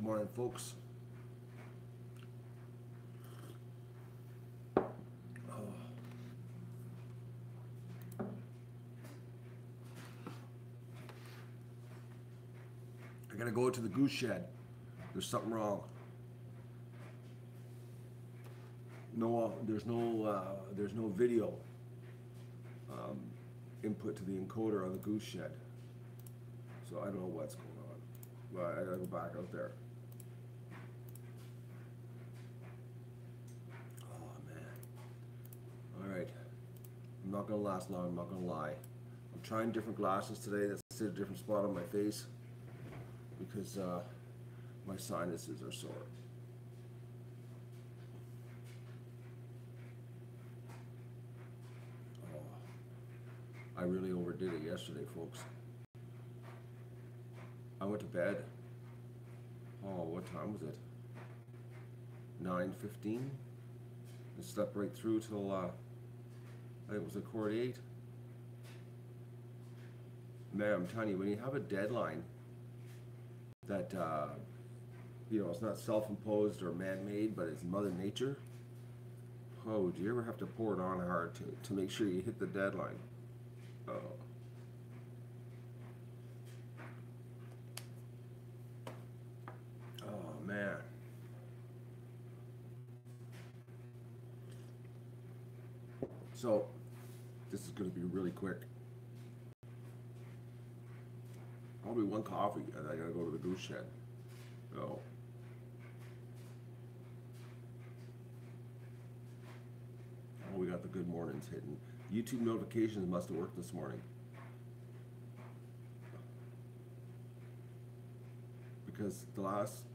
Good morning, folks. I gotta go to the goose shed. There's something wrong. No, there's no video input to the encoder on the goose shed. So I don't know what's going on. But I gotta go back out there. Oh man. All right. I'm not gonna last long. I'm not gonna lie. I'm trying different glasses today that sit a different spot on my face because my sinuses are sore. Oh, I really overdid it yesterday, folks. I went to bed. Oh, what time was it? 9:15. I slept right through till I think it was 8:45. Man, I'm telling you, when you have a deadline that you know, it's not self-imposed or man-made, but it's Mother Nature. Oh, do you ever have to pour it on hard to make sure you hit the deadline? Oh. Oh man. So this is going to be really quick. Probably one coffee, and I gotta go to the goose shed. Oh. Oh, we got the good mornings hitting. YouTube notifications must have worked this morning. Because the last,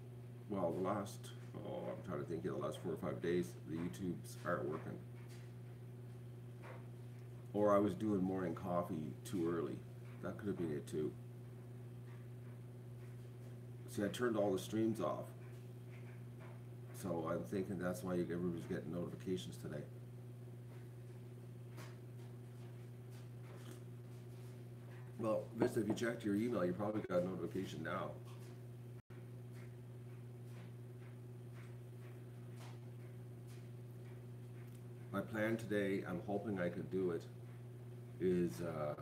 oh, I'm trying to think of the last 4 or 5 days, the YouTubes aren't working. Or I was doing morning coffee too early. That could have been it too. See, I turned all the streams off. So I'm thinking that's why everybody's getting notifications today. Well, Vista, if you checked your email, you probably got a notification now. My plan today, I'm hoping I could do it, is I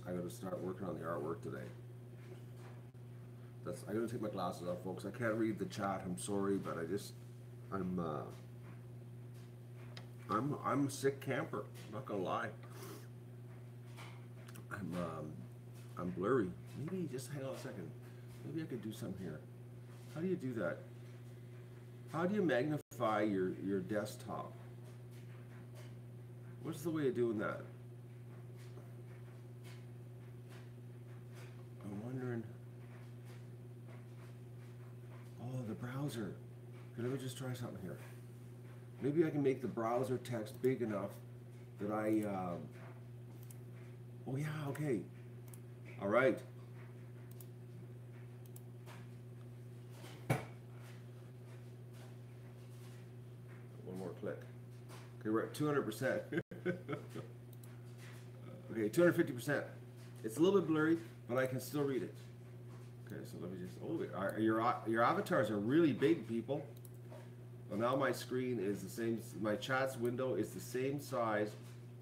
gotta start working on the artwork today. I gotta take my glasses off, folks. I can't read the chat. I'm sorry, but I'm a sick camper. I'm not gonna lie. I'm blurry. Maybe just hang on a second. Maybe I could do something here. How do you do that? How do you magnify your desktop? What's the way of doing that? I'm wondering. Oh, the browser. Let me just try something here. Maybe I can make the browser text big enough that I. Oh yeah, okay. All right. One more click. Okay, we're at 200%. Okay, 250%. It's a little bit blurry, but I can still read it. Okay, so let me just. Oh, your avatars are really big, people. Well, now my screen is the same. My chat's window is the same size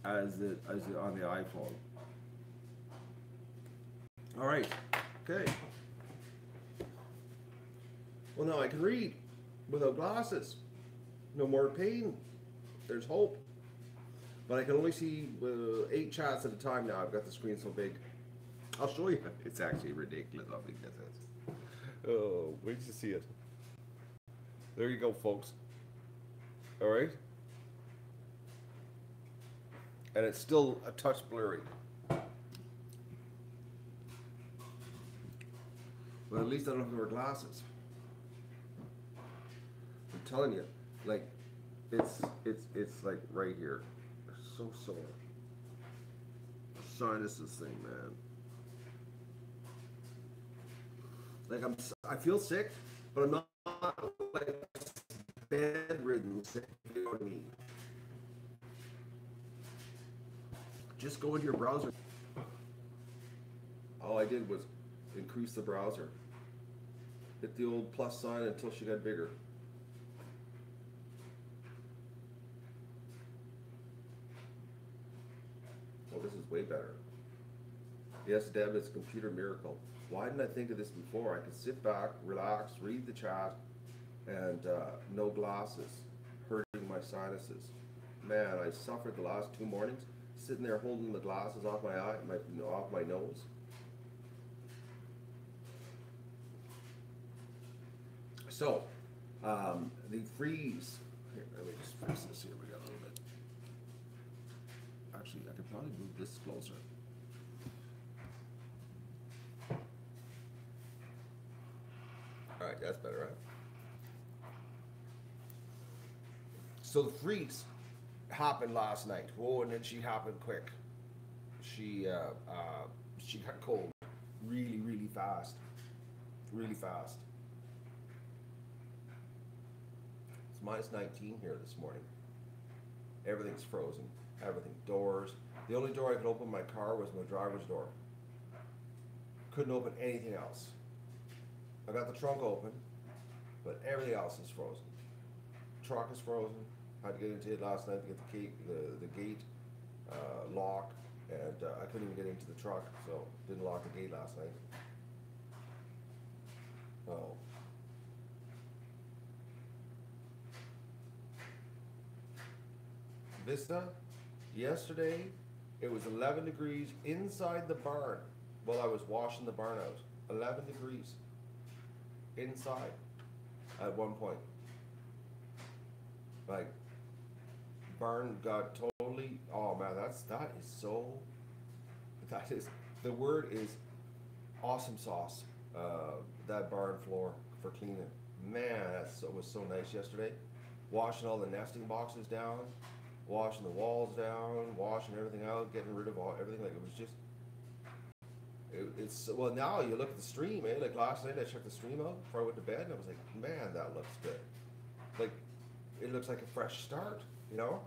as on the iPhone. All right. Okay. Well, now I can read without glasses. No more pain. There's hope. But I can only see 8 chats at a time now. I've got the screen so big. I'll show you. It's actually ridiculous how big this is. Oh, wait to see it. There you go, folks. All right. And it's still a touch blurry. But at least I don't have to wear glasses. I'm telling you, like, it's like right here. It's so sore. Sinuses thing, man. Like I feel sick, but I'm not like bedridden sick, if you know what I mean. Just go into your browser. All I did was increase the browser. hit the old plus sign until she got bigger. Oh, this is way better. Yes, Deb, it's a computer miracle. Why didn't I think of this before? I could sit back, relax, read the chat, and no glasses, hurting my sinuses. Man, I suffered the last 2 mornings, sitting there holding the glasses off my eye, off my nose. So, the freeze. Here, let me just fix this here. We got a little bit. Actually, I could probably move this closer. All right, that's better, right? So the freeze happened last night. Whoa, and then she happened quick. She got cold really, really fast. Really fast. It's minus 19 here this morning. Everything's frozen. Everything. Doors. The only door I could open in my car was my driver's door. Couldn't open anything else. I got the trunk open, but everything else is frozen. Truck is frozen. Had to get into it last night to get the gate lock, and I couldn't even get into the truck, so didn't lock the gate last night. Oh. Vista, yesterday it was 11 degrees inside the barn while I was washing the barn out. 11 degrees inside at one point. Like, barn got totally, oh man, that is, the word is awesome sauce. That barn floor for cleaning. Man, it was so nice yesterday. Washing all the nesting boxes down, washing the walls down, washing everything out, getting rid of everything. Like, it was just, it's, well, now you look at the stream, eh? Like last night I checked the stream out before I went to bed, and I was like, man, that looks good. Like, it looks like a fresh start, you know?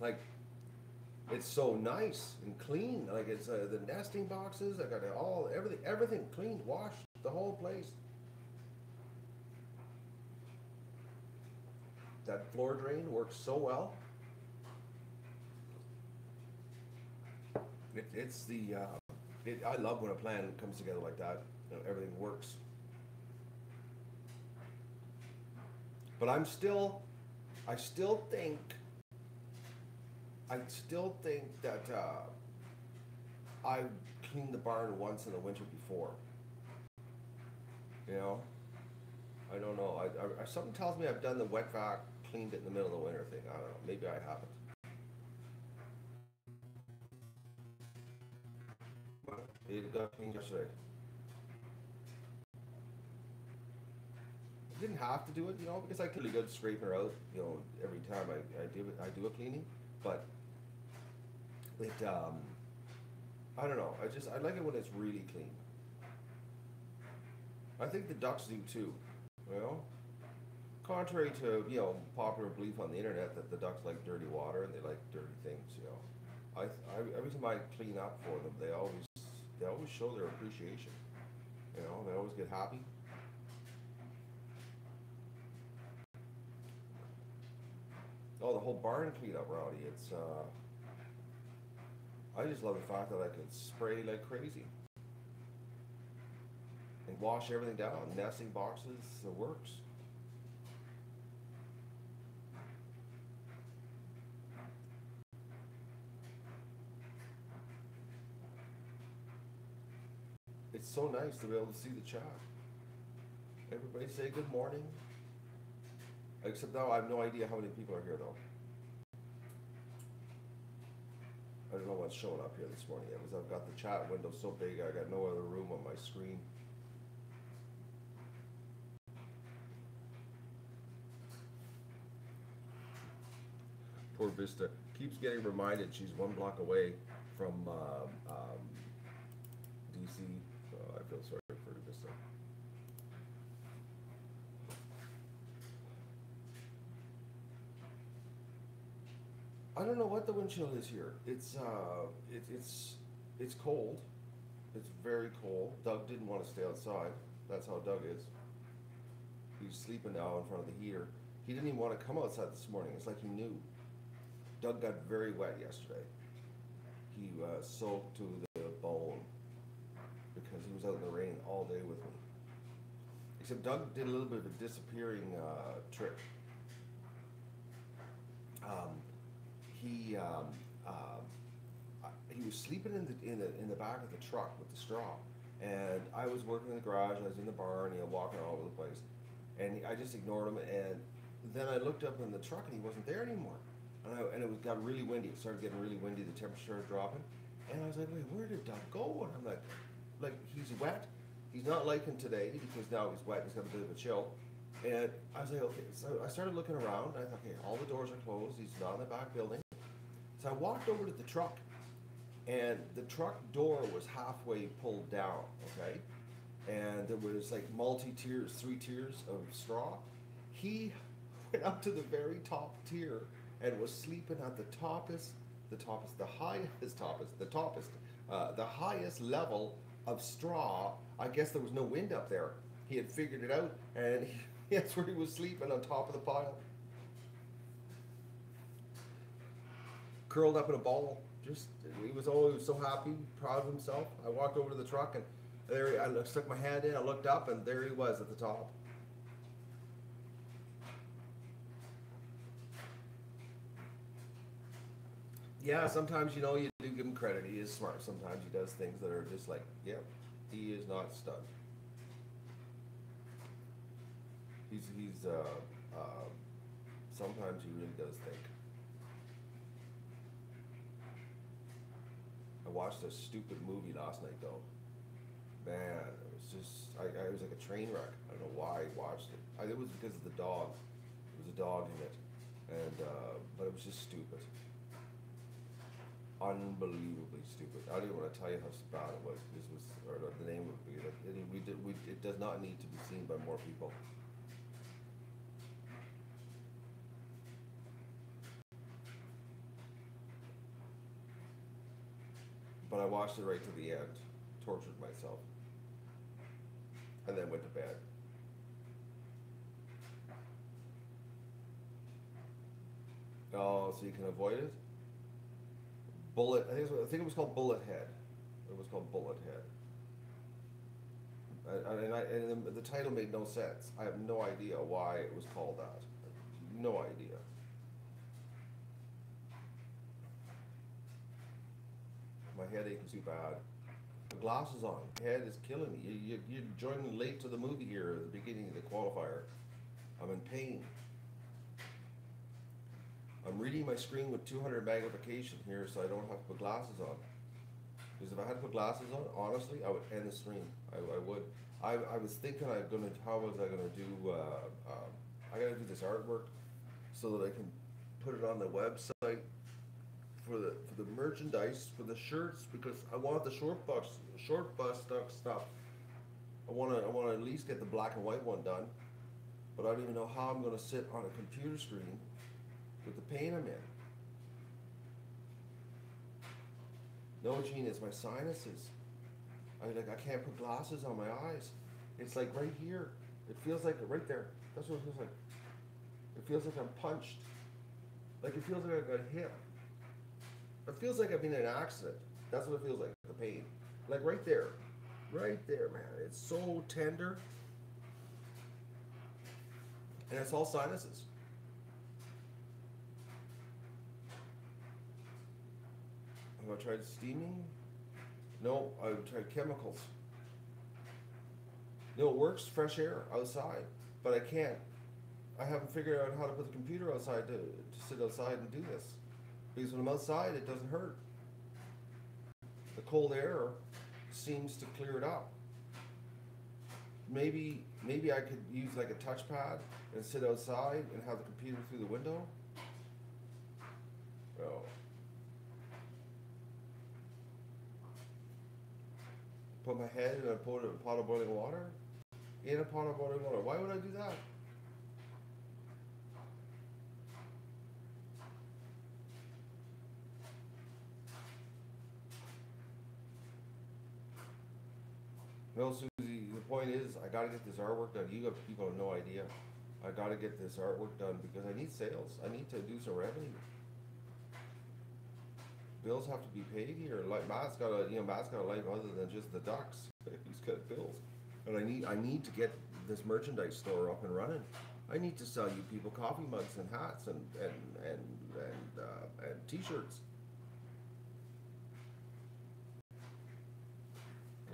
Like, it's so nice and clean. Like, it's the nesting boxes, I got everything cleaned, washed, the whole place. That floor drain works so well. I love when a plan comes together like that. You know, everything works. But I still think that I cleaned the barn once in the winter before. You know, I don't know. I something tells me I've done the wet vac, cleaned it in the middle of the winter thing. I don't know. Maybe I haven't. But it got cleaned yesterday. I didn't have to do it, you know, because I could really good scraping her out, you know, every time I do a cleaning. But it I don't know. I like it when it's really clean. I think the ducks do too, you know. Contrary to, you know, popular belief on the internet that the ducks like dirty water and they like dirty things, you know. Every time I clean up for them, they always show their appreciation. You know, they always get happy. Oh, the whole barn cleanup, Rowdy. It's I just love the fact that I can spray like crazy and wash everything down. Nesting boxes, it works. It's so nice to be able to see the chat. Everybody say good morning. Except now I have no idea how many people are here though. I don't know what's showing up here this morning yet, because I've got the chat window so big I got no other room on my screen. Poor Vista keeps getting reminded she's 1 block away from DC. I feel sorry for Vista. I don't know what the wind chill is here. It's cold. It's very cold. Doug didn't want to stay outside. That's how Doug is. He's sleeping now in front of the heater. He didn't even want to come outside this morning. It's like he knew. Doug got very wet yesterday. He soaked to the bone because he was out in the rain all day with me. Except Doug did a little bit of a disappearing trick. He was sleeping in the back of the truck with the straw, and I was working in the garage. I was in the barn, walking all over the place, and I just ignored him. And then I looked up in the truck, and he wasn't there anymore. And it got really windy. It started getting really windy. The temperature started dropping, and I was like, "Wait, where did Doug go?" And I'm like he's wet. He's not like him today because now he's wet. He's got a bit of a chill. And I was like, okay. So I started looking around. I thought, okay, all the doors are closed. He's not in the back building. So I walked over to the truck, and the truck door was halfway pulled down. Okay, and there was like multi-tiers, 3 tiers of straw. He went up to the very top tier and was sleeping at the highest level of straw. I guess there was no wind up there. He had figured it out, and that's where he was sleeping, on top of the pile, curled up in a ball. He was always so happy, proud of himself. I walked over to the truck, and there I stuck my hand in. I looked up, and there he was at the top. Yeah, sometimes you do give him credit. He is smart. Sometimes he does things that are just like, yep, he is not stunned. Sometimes he really does think. I watched a stupid movie last night though. Man, it was just, I was like a train wreck. I don't know why I watched it. It was because of the dog. There was a dog in it, and but it was just stupid. Unbelievably stupid. I don't even want to tell you how bad it was. This was, or the name would be. It does not need to be seen by more people. But I watched it right to the end, tortured myself, and then went to bed. Oh, so you can avoid it? I think it was called Bullet Head. It was called Bullet Head. And the title made no sense. I have no idea why it was called that. No idea. My headache is too bad. The glasses on. Head is killing me. You're joining late to the movie here at the beginning of the qualifier. I'm in pain. I'm reading my screen with 200 magnification here, so I don't have to put glasses on. Because if I had to put glasses on, honestly, I would end the stream. I would. I was thinking how was I gonna do? I gotta do this artwork so that I can put it on the website for the merchandise, for the shirts, because I want the short bus stuff. I want to at least get the black and white one done, but I don't even know how I'm gonna sit on a computer screen with the pain I'm in. No, Gene, it's my sinuses. I can't put glasses on my eyes. It's like right here. It feels like right there. That's what it feels like. It feels like I'm punched. Like it feels like I got hit. It feels like I've been in an accident. That's what it feels like, the pain. Like right there. Right there, man. It's so tender. And it's all sinuses. Have I tried steaming? No, I've tried chemicals. No, it works, fresh air outside, but I can't. I haven't figured out how to put the computer outside to sit outside and do this. Because when I'm outside, it doesn't hurt. The cold air seems to clear it up. Maybe I could use like a touchpad and sit outside and have the computer through the window. Oh. Put my head in a pot of boiling water? In a pot of boiling water. Why would I do that? No, Susie, the point is, I gotta get this artwork done. You people have no idea. I gotta get this artwork done because I need sales. I need to do some revenue. Bills have to be paid here. Like Matt's got a life other than just the ducks. He's got bills, and I need to get this merchandise store up and running. I need to sell you people coffee mugs and hats and t-shirts.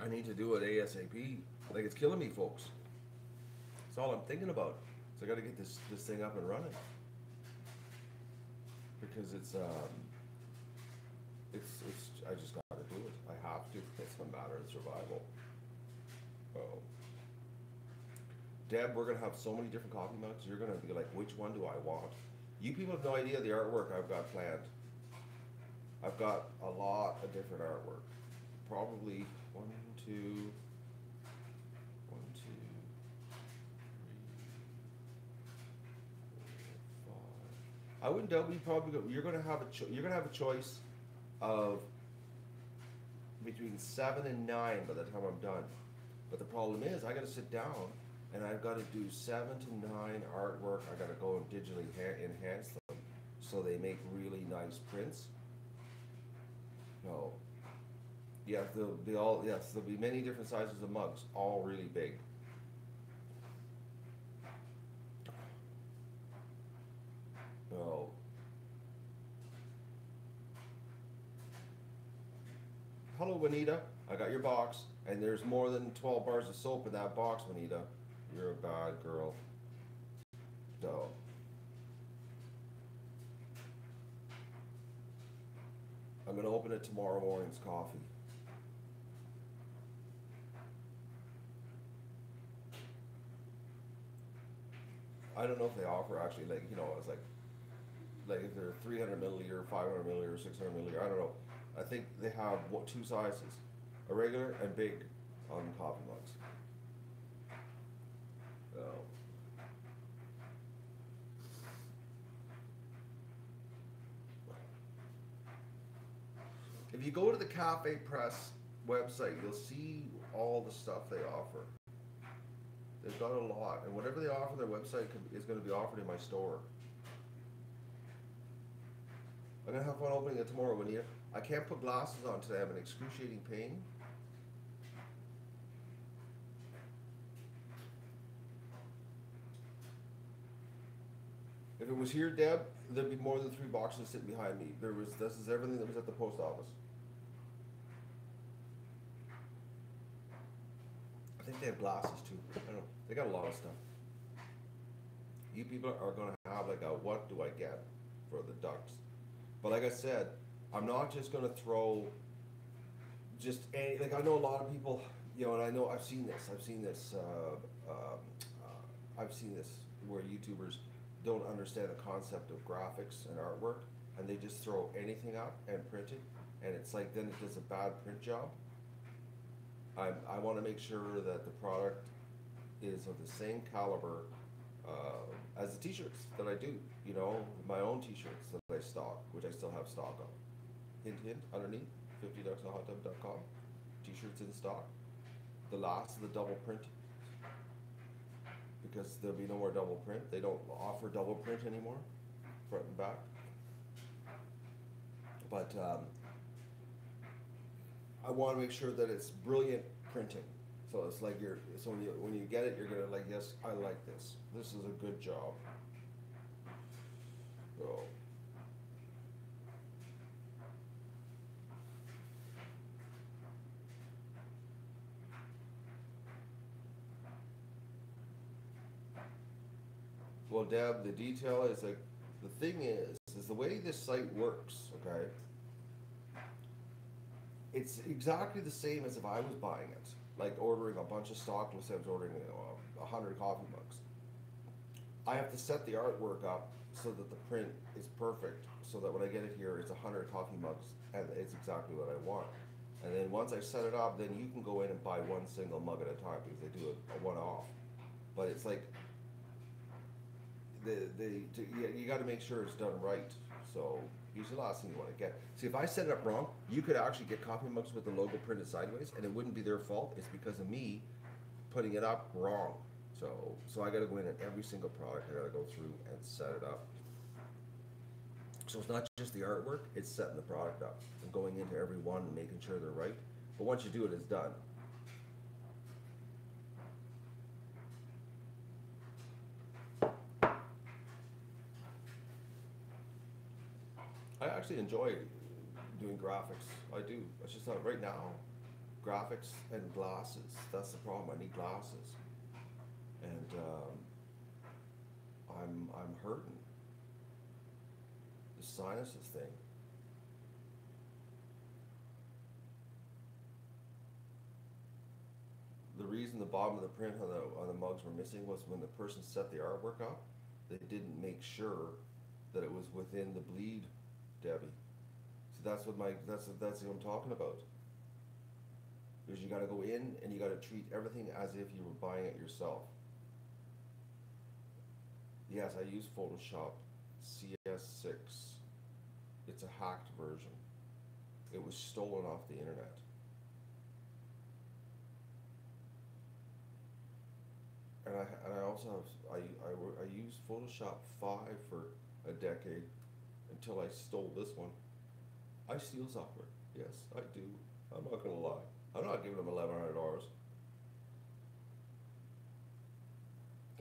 I need to do it ASAP. Like, it's killing me, folks. That's all I'm thinking about. So I got to get this thing up and running because it's I just got to do it. I have to. It's a matter of survival. Oh, Deb, we're gonna have so many different coffee mugs. You're gonna be like, which one do I want? You people have no idea the artwork I've got planned. I've got a lot of different artwork. Probably one, two, three, 4, 5. I wouldn't doubt you're gonna have a choice of between 7 and 9 by the time I'm done. But the problem is, I got to sit down and I've got to do 7 to 9 artwork. I got to go and digitally enhance them so they make really nice prints. No. Yeah, there'll be many different sizes of mugs, all really big. No. Hello, Juanita. I got your box, and there's more than 12 bars of soap in that box, Juanita. You're a bad girl. No. I'm gonna open it tomorrow morning's coffee. I don't know if they offer actually, like, it's like if they're 300 milliliter, 500 milliliter, 600 milliliter. I don't know. I think they have two sizes, a regular and big, on coffee mugs. So, if you go to the Cafe Press website, you'll see all the stuff they offer. They've got a lot, and whatever they offer on their website is going to be offered in my store. I'm going to have fun opening it tomorrow, Juanita. I can't put glasses on today. I'm in excruciating pain. If it was here, Deb, there'd be more than 3 boxes sitting behind me. This is everything that was at the post office. I think they have glasses too. I don't know. They got a lot of stuff. You people are going to have like a what do I get for the ducks. But like I said, I'm not just going to throw just any, like I know a lot of people, and I know I've seen this where YouTubers don't understand the concept of graphics and artwork, and they just throw anything up and print it, and it's like then it does a bad print job. I want to make sure that the product is of the same caliber as the t-shirts that I do, my own t-shirts that I stock, which I still have stock of. Hint, hint, underneath, 50ducksinahottub.com, t-shirts in stock. The last of the double print, because there'll be no more double print. They don't offer double print anymore, front and back. But I want to make sure that it's brilliant printing. So it's like when you get it, you're gonna like, yes, I like this. This is a good job. So. Well, Deb, the detail is like, the thing is the way this site works, okay? It's exactly the same as if I was buying it, like ordering a bunch of stock. Let's say I was ordering 100 coffee mugs. I have to set the artwork up so that the print is perfect, so that when I get it here, it's 100 coffee mugs, and it's exactly what I want. And then once I set it up, then you can go in and buy one single mug at a time because they do a one-off. But it's like, you got to make sure it's done right. So usually the last thing you want to get. See, if I set it up wrong, you could actually get coffee mugs with the logo printed sideways, and it wouldn't be their fault. It's because of me putting it up wrong. So I got to go in at every single product. I got to go through and set it up. So it's not just the artwork; it's setting the product up and going into every one and making sure they're right. But once you do it, it's done. I actually enjoy doing graphics. I do. It's just not right now. Graphics and glasses. That's the problem. I need glasses, and I'm hurting. The sinuses thing. The reason the bottom of the print on the mugs were missing was when the person set the artwork up, they didn't make sure that it was within the bleed, Debbie. So that's what that's what I'm talking about. Because you got to go in and you got to treat everything as if you were buying it yourself. Yes, I use Photoshop CS6. It's a hacked version. It was stolen off the internet. And I also have I used Photoshop 5 for a decade until I stole this one. I steal software. Yes, I do. I'm not gonna lie. I'm not giving them $1,100.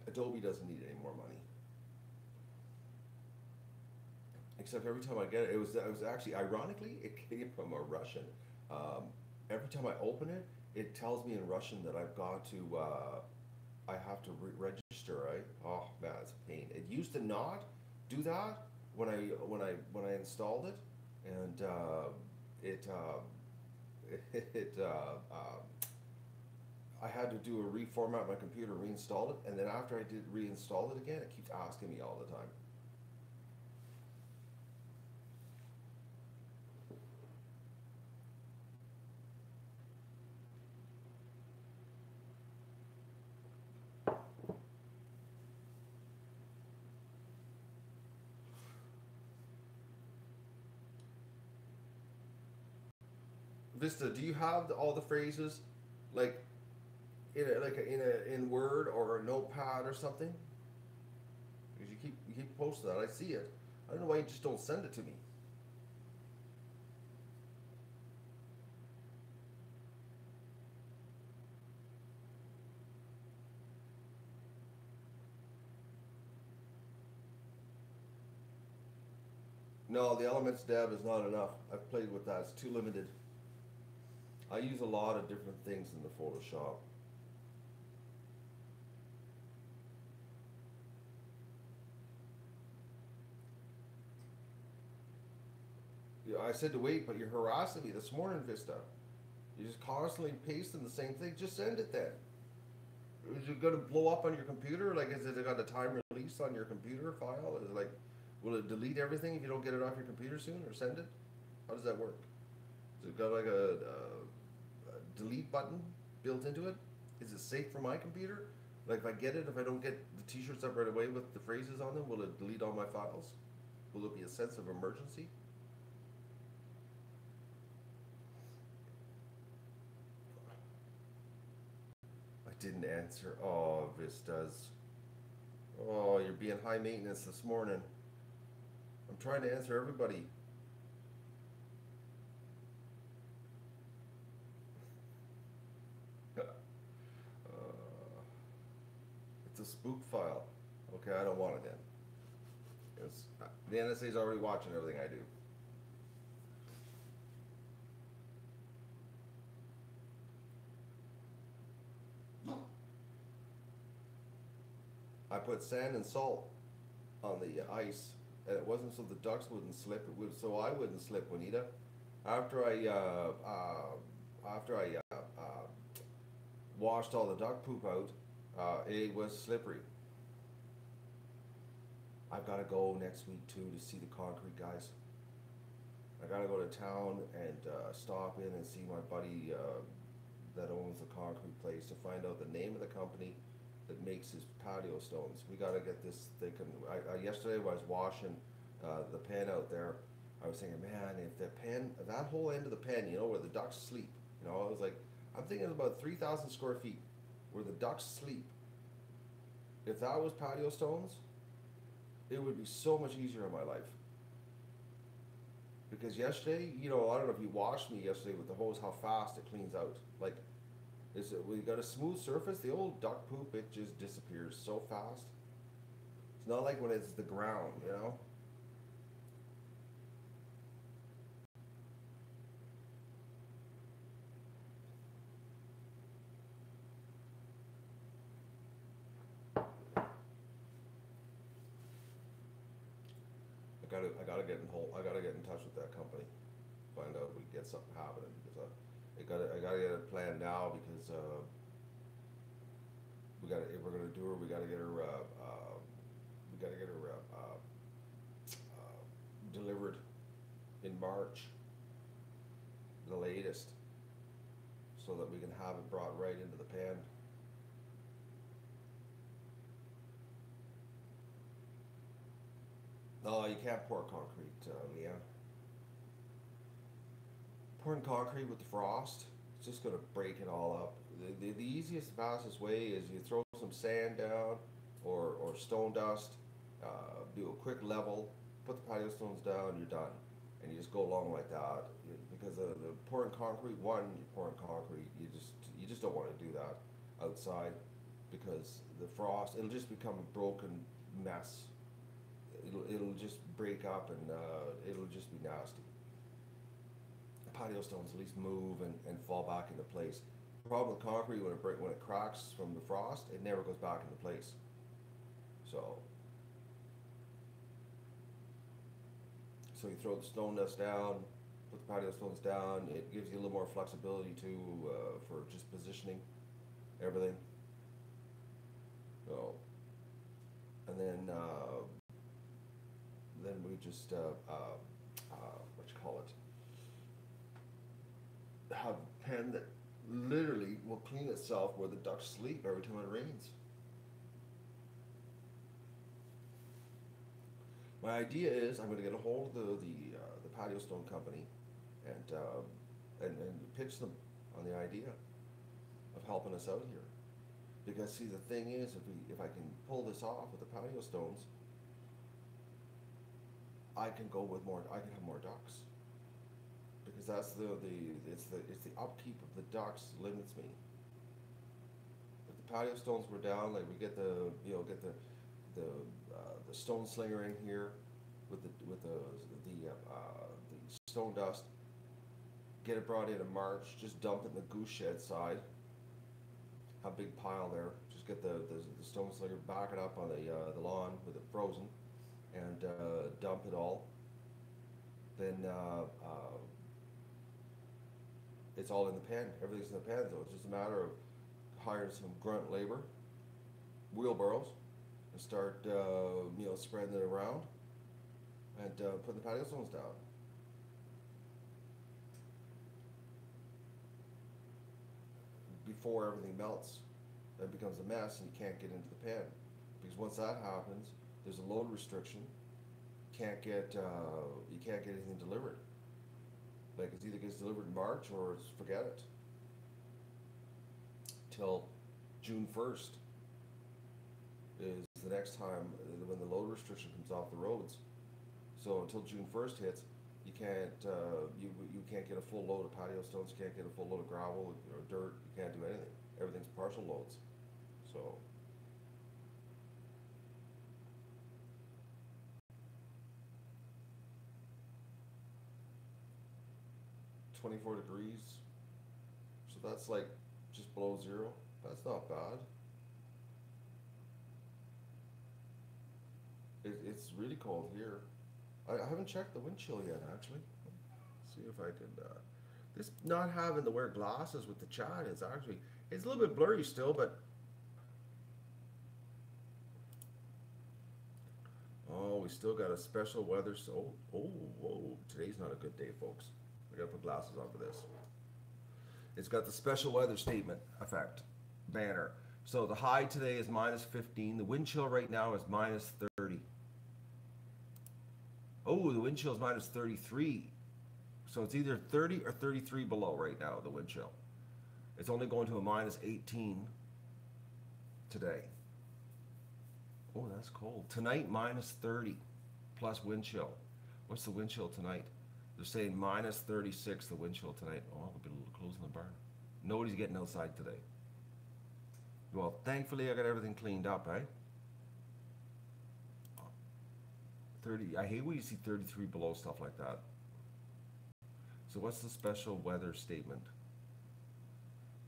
Adobe doesn't need any more money. Except every time I get it, it was actually, ironically, it came from a Russian. Every time I open it, it tells me in Russian that I've got to, I have to register, right? Oh man, it's a pain. It used to not do that when I installed it, and I had to do a reformat my computer, reinstall it, and then after I did reinstall it again, it keeps asking me all the time. Vista, do you have all the phrases, like in Word or a notepad or something? Because you keep posting that. I see it. I don't know why you just don't send it to me. No, the Elements Dev is not enough. I've played with that. It's too limited. I use a lot of different things in the Photoshop. Yeah, I said to wait, but you're harassing me this morning, Vista. You're just constantly pasting the same thing. Just send it then. Is it going to blow up on your computer? Like, is it got a time release on your computer file? Is it like, will it delete everything if you don't get it off your computer soon, or send it? How does that work? Has it got like a delete button built into it? Is it safe for my computer? Like if I get it, if I don't get the t-shirts up right away with the phrases on them, will it delete all my files? Will it be a sense of emergency? I didn't answer. Oh, Vistas. Oh, you're being high maintenance this morning. I'm trying to answer everybody. It's a spook file. Okay, I don't want it then. The NSA's already watching everything I do. I put sand and salt on the ice, and it wasn't so the ducks wouldn't slip. It was so I wouldn't slip, Juanita. After I washed all the duck poop out, it was slippery. I've got to go next week too to see the concrete guys. I got to go to town and stop in and see my buddy that owns the concrete place to find out the name of the company that makes his patio stones. We got to get this. Yesterday I was washing the pen out there. I was thinking, man, if that whole end of the pen, where the ducks sleep, I was like, I'm thinking about 3,000 square feet. where the ducks sleep. If that was patio stones, it would be so much easier in my life. Because yesterday, you know, I don't know if you watched me yesterday with the hose, how fast it cleans out. Like, we got a smooth surface, the old duck poop, it just disappears so fast. It's not like when it's the ground, you know? I gotta get in touch with that company, find out if we can get something happening, because I gotta get it planned now, because if we're gonna do her, we gotta get her delivered in March, the latest, so that we can have it brought right into the pan. No, you can't pour concrete, Leanne. Pouring concrete with the frost, it's just gonna break it all up. The easiest, fastest way is you throw some sand down, or stone dust, do a quick level, put the patio stones down, you're done. And you just go along like that. Because the pouring concrete, you're pouring concrete, you just don't want to do that outside, because the frost, it'll just become a broken mess. It'll just break up, and it'll just be nasty. Patio stones at least move and fall back into place. The problem with concrete, when it cracks from the frost, it never goes back into place. So you throw the stone dust down, put the patio stones down. It gives you a little more flexibility too, for just positioning everything. So, and then we just what you call it? Have a pen that literally will clean itself where the ducks sleep every time it rains. My idea is I'm going to get a hold of the patio stone company, and pitch them on the idea of helping us out here. Because see, the thing is, if I can pull this off with the patio stones, I can have more ducks. Because that's it's the upkeep of the ducks limits me. If the patio stones were down, like we get the stone slinger in here with the stone dust, get it brought in March, just dump it in the goose shed side, have a big pile there, just get the stone slinger, back it up on the lawn with it frozen, and dump it all. Then it's all in the pen, everything's in the pen, so it's just a matter of hiring some grunt labor, wheelbarrows, and start spreading it around, and putting the patio stones down. Before everything melts, it becomes a mess and you can't get into the pen. Because once that happens, there's a load restriction. You can't get anything delivered. Like, it either gets delivered in March or forget it. Till June 1st is the next time when the load restriction comes off the roads. So until June 1st hits, you can't get a full load of patio stones, you can't get a full load of gravel or dirt, you can't do anything. Everything's partial loads. So 24 degrees, so that's like just below zero. That's not bad. It's really cold here. I haven't checked the wind chill yet, actually. Let's see if I can. This not having to wear glasses with the chat is actually, it's a little bit blurry still, but oh, we still got a special weather. So whoa, today's not a good day, folks. I gotta put glasses on for this. It's got the special weather statement effect banner. So the high today is -15. The wind chill right now is -30. Oh, the wind chill is -33. So it's either 30 or 33 below right now, the wind chill. It's only going to a -18. today. Oh, that's cold. Tonight, minus 30 plus wind chill. What's the wind chill tonight? They're saying minus 36 the wind chill tonight. Oh, it'll be a little close in the barn. Nobody's getting outside today. Well, thankfully I got everything cleaned up, eh? 30. I hate when you see 33 below stuff like that. So what's the special weather statement?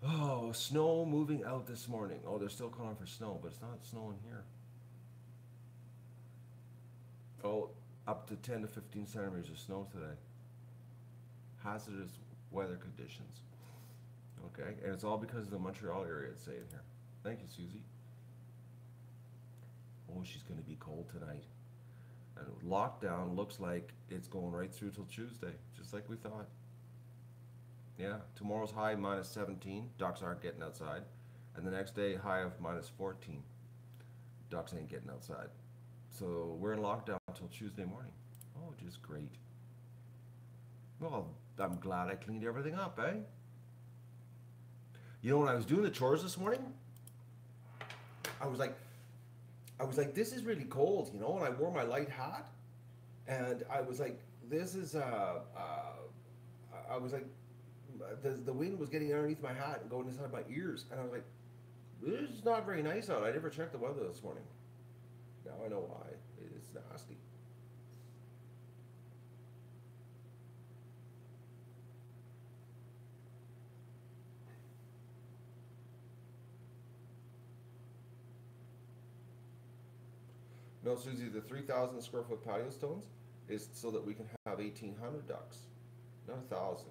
Oh, snow moving out this morning. Oh, they're still calling for snow, but it's not snowing here. Oh, up to 10 to 15 centimeters of snow today. Hazardous weather conditions. Okay, and it's all because of the Montreal area, it's saying here. Thank you, Susie. Oh, she's going to be cold tonight. And lockdown looks like it's going right through till Tuesday, just like we thought. Yeah, tomorrow's high minus 17. Ducks aren't getting outside. And the next day, high of minus 14. Ducks ain't getting outside. So we're in lockdown until Tuesday morning. Oh, just great. Well, I'm glad I cleaned everything up, eh? You know, when I was doing the chores this morning, I was like, this is really cold, you know, and I wore my light hat, and I was like, this is, I was like, the wind was getting underneath my hat and going inside my ears, and I was like, this is not very nice out. I never checked the weather this morning. Now I know why. It's nasty. No, Susie, the 3,000 square foot patio stones is so that we can have 1,800 ducks, not 1,000.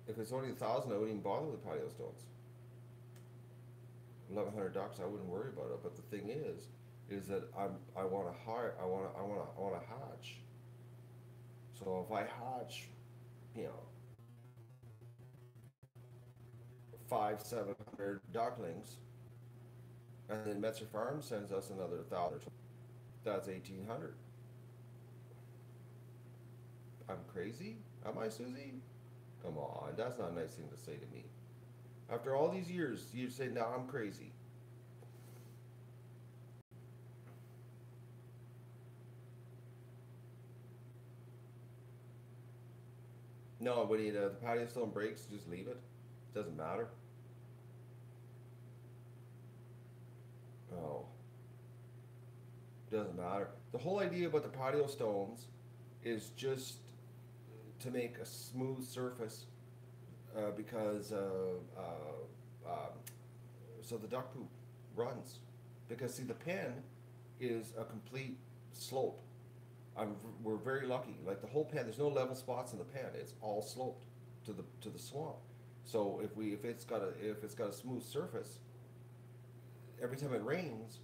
If it's only 1,000, I wouldn't even bother with patio stones. 1,100 ducks, I wouldn't worry about it. But the thing is that I want to hire, I want to hatch. So if I hatch, you know, 500-700 ducklings, and then Metzer Farm sends us another 1,000. That's 1,800. I'm crazy? Am I, Susie? Come on, that's not a nice thing to say to me. After all these years, you say, "No, I'm crazy." No, when the patio stone breaks, just leave it. Doesn't matter. Oh, doesn't matter. The whole idea about the patio stones is just to make a smooth surface because so the duck poop runs. Because see, the pen is a complete slope. We're very lucky. Like the whole pen, there's no level spots in the pen. It's all sloped to the swamp. So if it's got a smooth surface, every time it rains,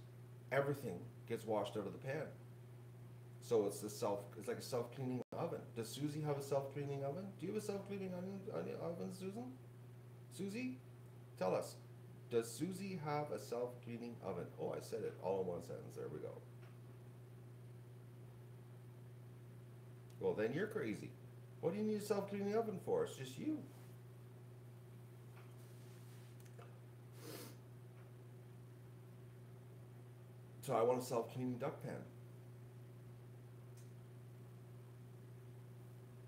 everything gets washed out of the pan. So it's like a self-cleaning oven. Does Susie have a self-cleaning oven? Do you have a self-cleaning oven, Susan? Susie, tell us. Does Susie have a self-cleaning oven? Oh, I said it all in one sentence. There we go. Well, then you're crazy. What do you need a self-cleaning oven for? It's just you. So I want a self-cleaning duck pan.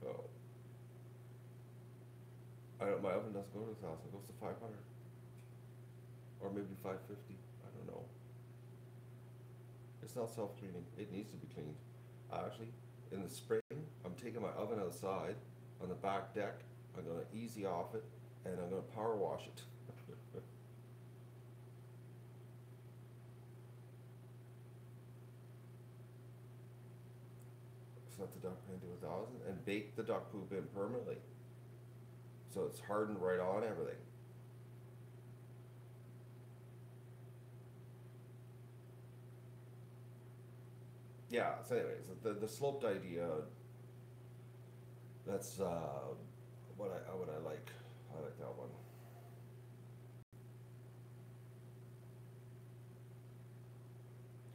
Oh. My oven doesn't go to 1,000, it goes to 500. Or maybe 550, I don't know. It's not self-cleaning, it needs to be cleaned. Actually, in the spring, I'm taking my oven outside on the back deck, I'm gonna easy off it, and I'm gonna power wash it. Let the duck pan to 1,000 and bake the duck poop in permanently. So it's hardened right on everything. Yeah, so anyways, the sloped idea, that's what I like. I like that one.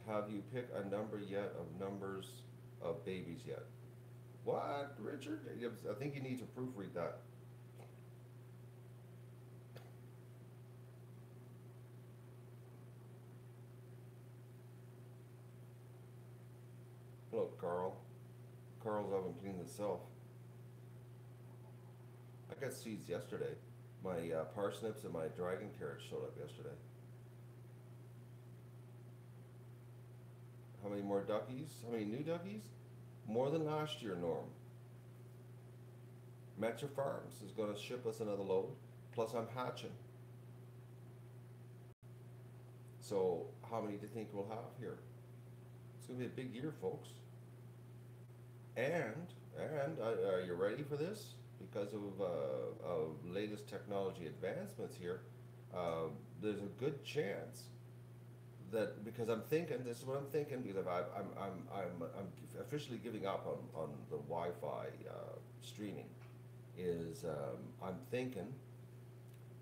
Have you picked a number yet of numbers of babies yet? What, Richard? I think you need to proofread that. Hello, Carl. Carl's oven cleaned itself. I got seeds yesterday. My parsnips and my dragon carrots showed up yesterday. How many more duckies? How many new duckies? More than last year, Norm. Metro Farms is going to ship us another load. Plus, I'm hatching. So, how many do you think we'll have here? It's going to be a big year, folks. And are you ready for this? Because of latest technology advancements here, there's a good chance that, because I'm thinking, this is what I'm thinking, because I'm officially giving up on the Wi-Fi streaming. I'm thinking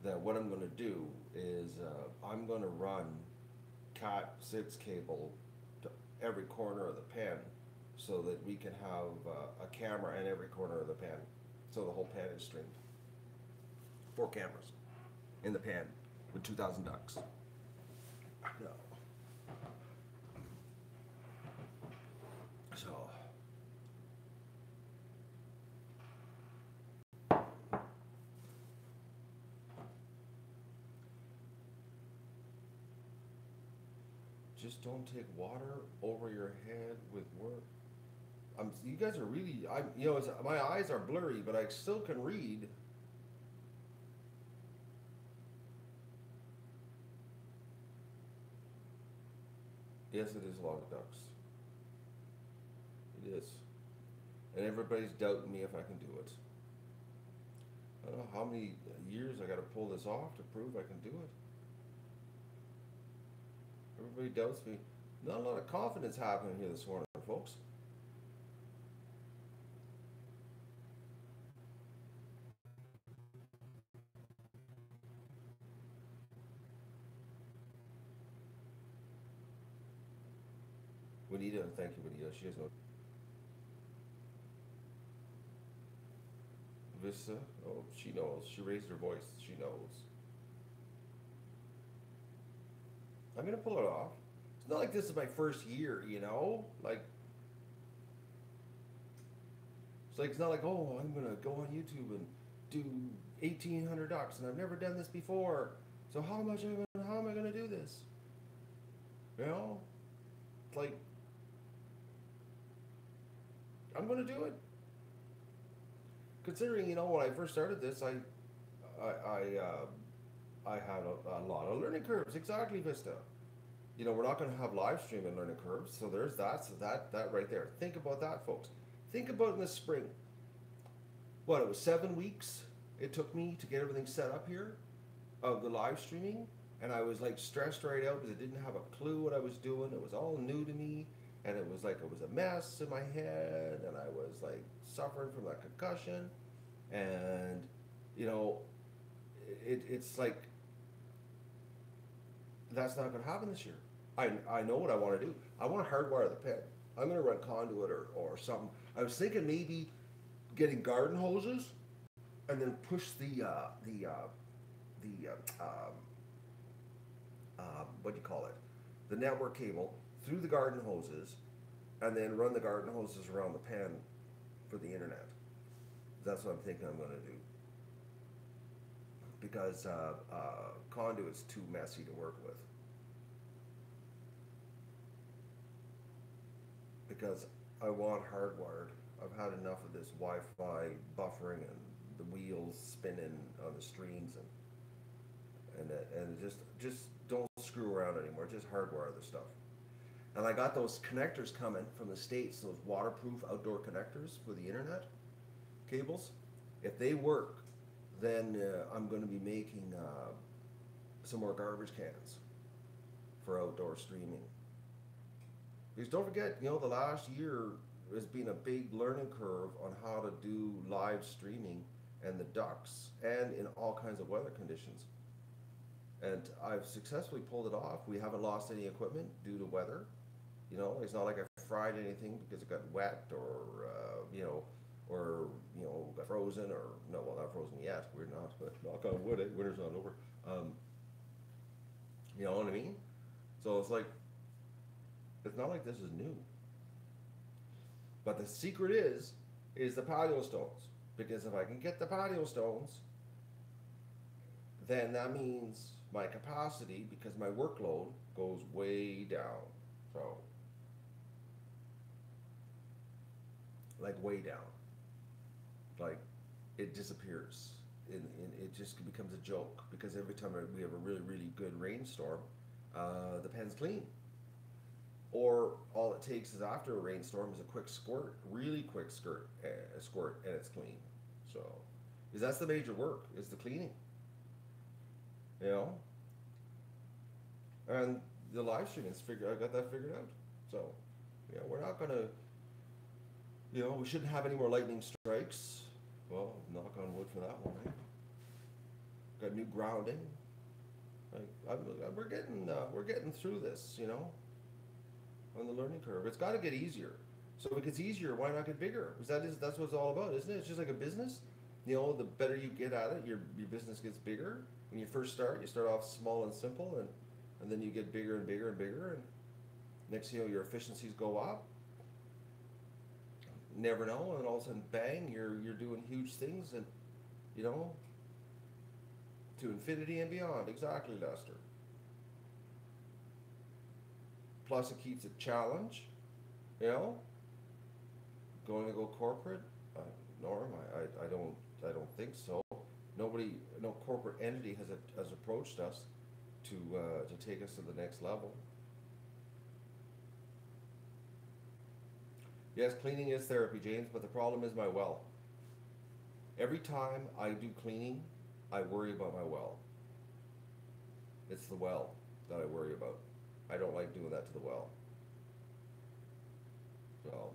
that what I'm going to do is I'm going to run Cat 6 cable to every corner of the pen, so that we can have a camera in every corner of the pen, so the whole pen is streamed. 4 cameras in the pen with 2,000 ducks. No. So. Just don't take water over your head with work. You guys are really, my eyes are blurry, but I still can read. Yes, it is a lot of ducks. It is. And everybody's doubting me if I can do it. I don't know how many years I got to pull this off to prove I can do it. Everybody doubts me. Not a lot of confidence happening here this morning, folks. Juanita, thank you, Juanita. She has no. Vista, oh, she knows. She raised her voice. She knows. I'm gonna pull it off. It's not like this is my first year, Like, it's not like, oh, I'm gonna go on YouTube and do 1,800 ducks, and I've never done this before. So how am I gonna do this? It's like, I'm gonna do it. Considering, when I first started this, I had a lot of learning curves. Exactly, Vista. We're not going to have live streaming learning curves, so there's that right there. Think about that, folks. Think about in the spring. It was 7 weeks it took me to get everything set up here of the live streaming, and I was like stressed right out because I didn't have a clue what I was doing. It was all new to me, and it was a mess in my head, and I was like suffering from that concussion, and it's like, that's not going to happen this year. I know what I want to do. I want to hardwire the pen. I'm going to run conduit or something. I was thinking maybe getting garden hoses and then push the what do you call it? The network cable through the garden hoses, and then run the garden hoses around the pen for the internet. That's what I'm thinking I'm going to do. Because conduit's too messy to work with. Because I want hardwired. I've had enough of this Wi-Fi buffering and the wheels spinning on the streams, and just don't screw around anymore. Just hardwire the stuff. And I got those connectors coming from the States, those waterproof outdoor connectors for the internet cables. If they work, then I'm going to be making some more garbage cans for outdoor streaming. Because don't forget, the last year has been a big learning curve on how to do live streaming and the ducks, and in all kinds of weather conditions. And I've successfully pulled it off. We haven't lost any equipment due to weather. It's not like I fried anything because it got wet or got frozen, or no, well, not frozen yet. We're not, but knock on wood, winter's not over. You know what I mean? So it's like, it's not like this is new. But the secret is the patio stones. Because if I can get the patio stones, then that means my capacity, because my workload goes way down. So, like way down. Like it disappears. It just becomes a joke because every time we have a really, really good rainstorm, the pen's clean. Or all it takes is after a rainstorm is a quick squirt, really quick squirt, and it's clean. So, because that's the major work, is the cleaning. You know, and the live stream is I got that figured out. So, yeah, we're not gonna, we shouldn't have any more lightning strikes. Well, knock on wood for that one. Eh? Got new grounding. We're getting through this. On the learning curve. It's got to get easier. So if it gets easier, why not get bigger? Because that's what it's all about, isn't it? It's just like a business. The better you get at it, your business gets bigger. When you first start, you start off small and simple, and then you get bigger and bigger and bigger, and next thing you know, your efficiencies go up. Never know, and all of a sudden, bang, you're doing huge things, and to infinity and beyond. Exactly, Lester. Plus, it keeps a challenge. Going to go corporate, Norm? I don't think so. No corporate entity has approached us to take us to the next level. Yes, cleaning is therapy, James, but the problem is my well. Every time I do cleaning, I worry about my well. It's the well that I worry about. I don't like doing that to the well. So,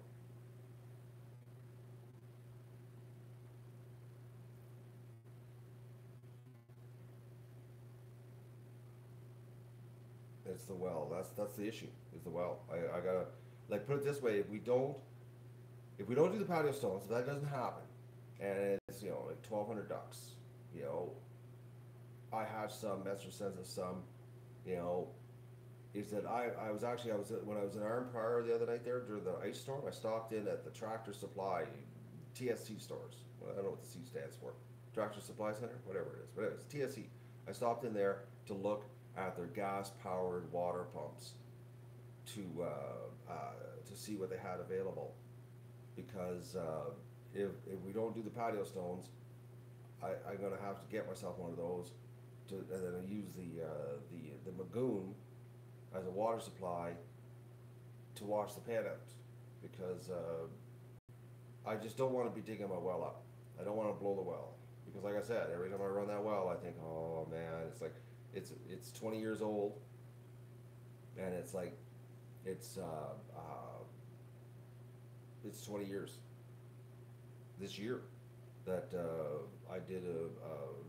it's the well. That's the issue. Is the well. I gotta put it this way. If we don't do the patio stones, if that doesn't happen, and it's like 1,200 ducks, I have some. Messer sends us some. Is that when I was in Arm Prior the other night there during the ice storm, I stopped in at the Tractor Supply TSC stores. Well, I don't know what the C stands for. Tractor Supply Center, whatever it is. But anyways, TSC. I stopped in there to look at their gas-powered water pumps to see what they had available. Because if we don't do the patio stones, I'm gonna have to get myself one of those, and then I use the Magoon as a water supply to wash the pan out, because I just don't want to be digging my well up. I don't want to blow the well, because like I said, every time I run that well, I think, oh man, it's like it's 20 years old, and it's like it's 20 years this year that I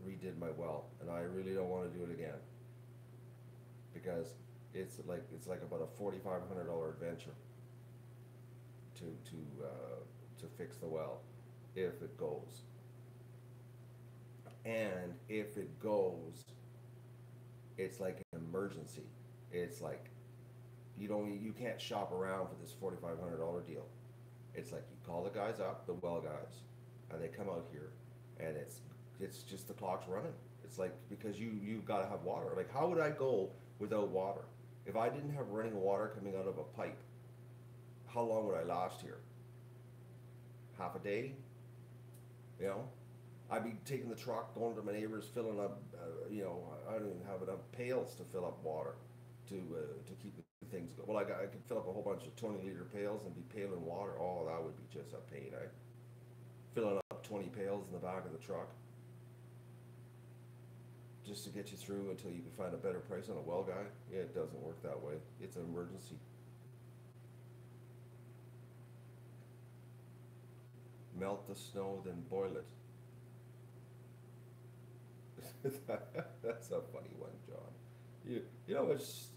redid my well, and I really don't want to do it again, because it's like about a $4,500 adventure to fix the well, if it goes. And if it goes, it's like an emergency. It's like you can't shop around for this $4,500 deal. It's like you call the guys up, the well guys, and they come out here, and it's just the clock's running. It's like, because you've got to have water. Like, how would I go without water? If I didn't have running water coming out of a pipe, how long would I last here? Half a day? I'd be taking the truck, going to my neighbors, filling up, I don't even have enough pails to fill up water to keep the things going. Well, I could fill up a whole bunch of 20-liter pails and be paling water. Oh, that would be just a pain, eh? Filling up 20 pails in the back of the truck just to get you through until you can find a better price on a well guy. Yeah, it doesn't work that way. It's an emergency. Melt the snow, then boil it. That's a funny one, John.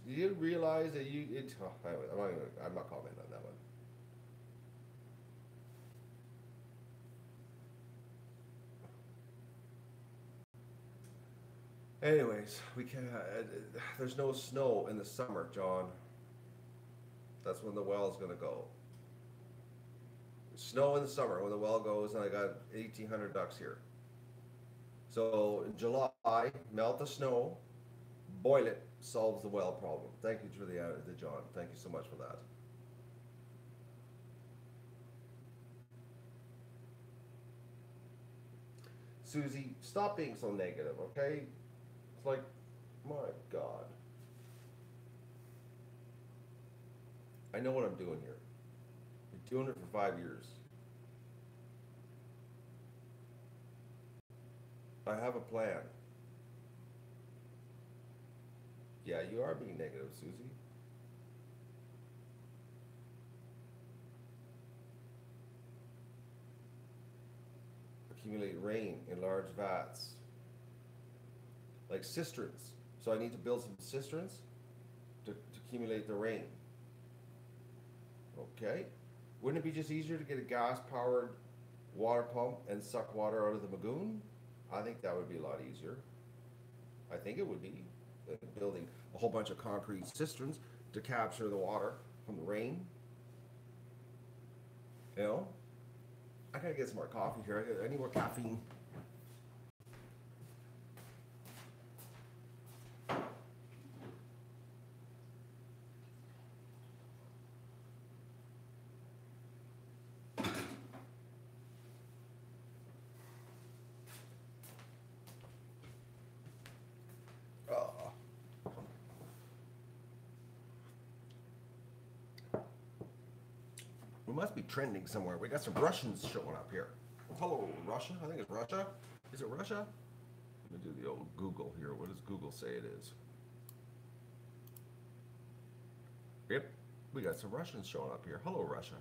You realize that anyway, I'm not commenting on that one. Anyways, we can. There's no snow in the summer, John. That's when the well's gonna go. Snow in the summer when the well goes, and I got 1,800 ducks here. So in July, melt the snow, boil it, solves the well problem. Thank you for the John. Thank you so much for that. Susie, stop being so negative, okay? It's like, my God. I know what I'm doing here. Been doing it for 5 years. I have a plan. Yeah, you are being negative, Susie. Accumulate rain in large vats, like cisterns. So I need to build some cisterns to accumulate the rain. Okay. Wouldn't it be just easier to get a gas-powered water pump and suck water out of the lagoon? I think that would be a lot easier. I think it would be than building a whole bunch of concrete cisterns to capture the water from the rain. You know? I gotta get some more coffee here. I need more caffeine. Oh. We must be trending somewhere. We got some Russians showing up here. Hello, Russia. I think it's Russia. Is it Russia? Let me do the old Google here. What does Google say it is? Yep, we got some Russians showing up here. Hello, Russia.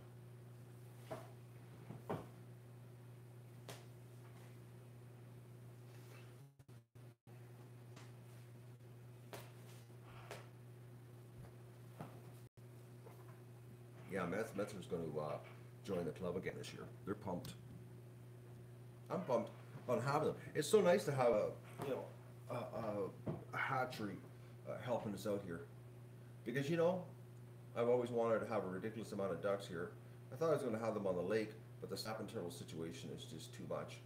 Yeah, Metzger's going to join the club again this year. They're pumped. I'm pumped on having them. It's so nice to have a hatchery helping us out here, because I've always wanted to have a ridiculous amount of ducks here. I thought I was going to have them on the lake, but the snapping turtle situation is just too much.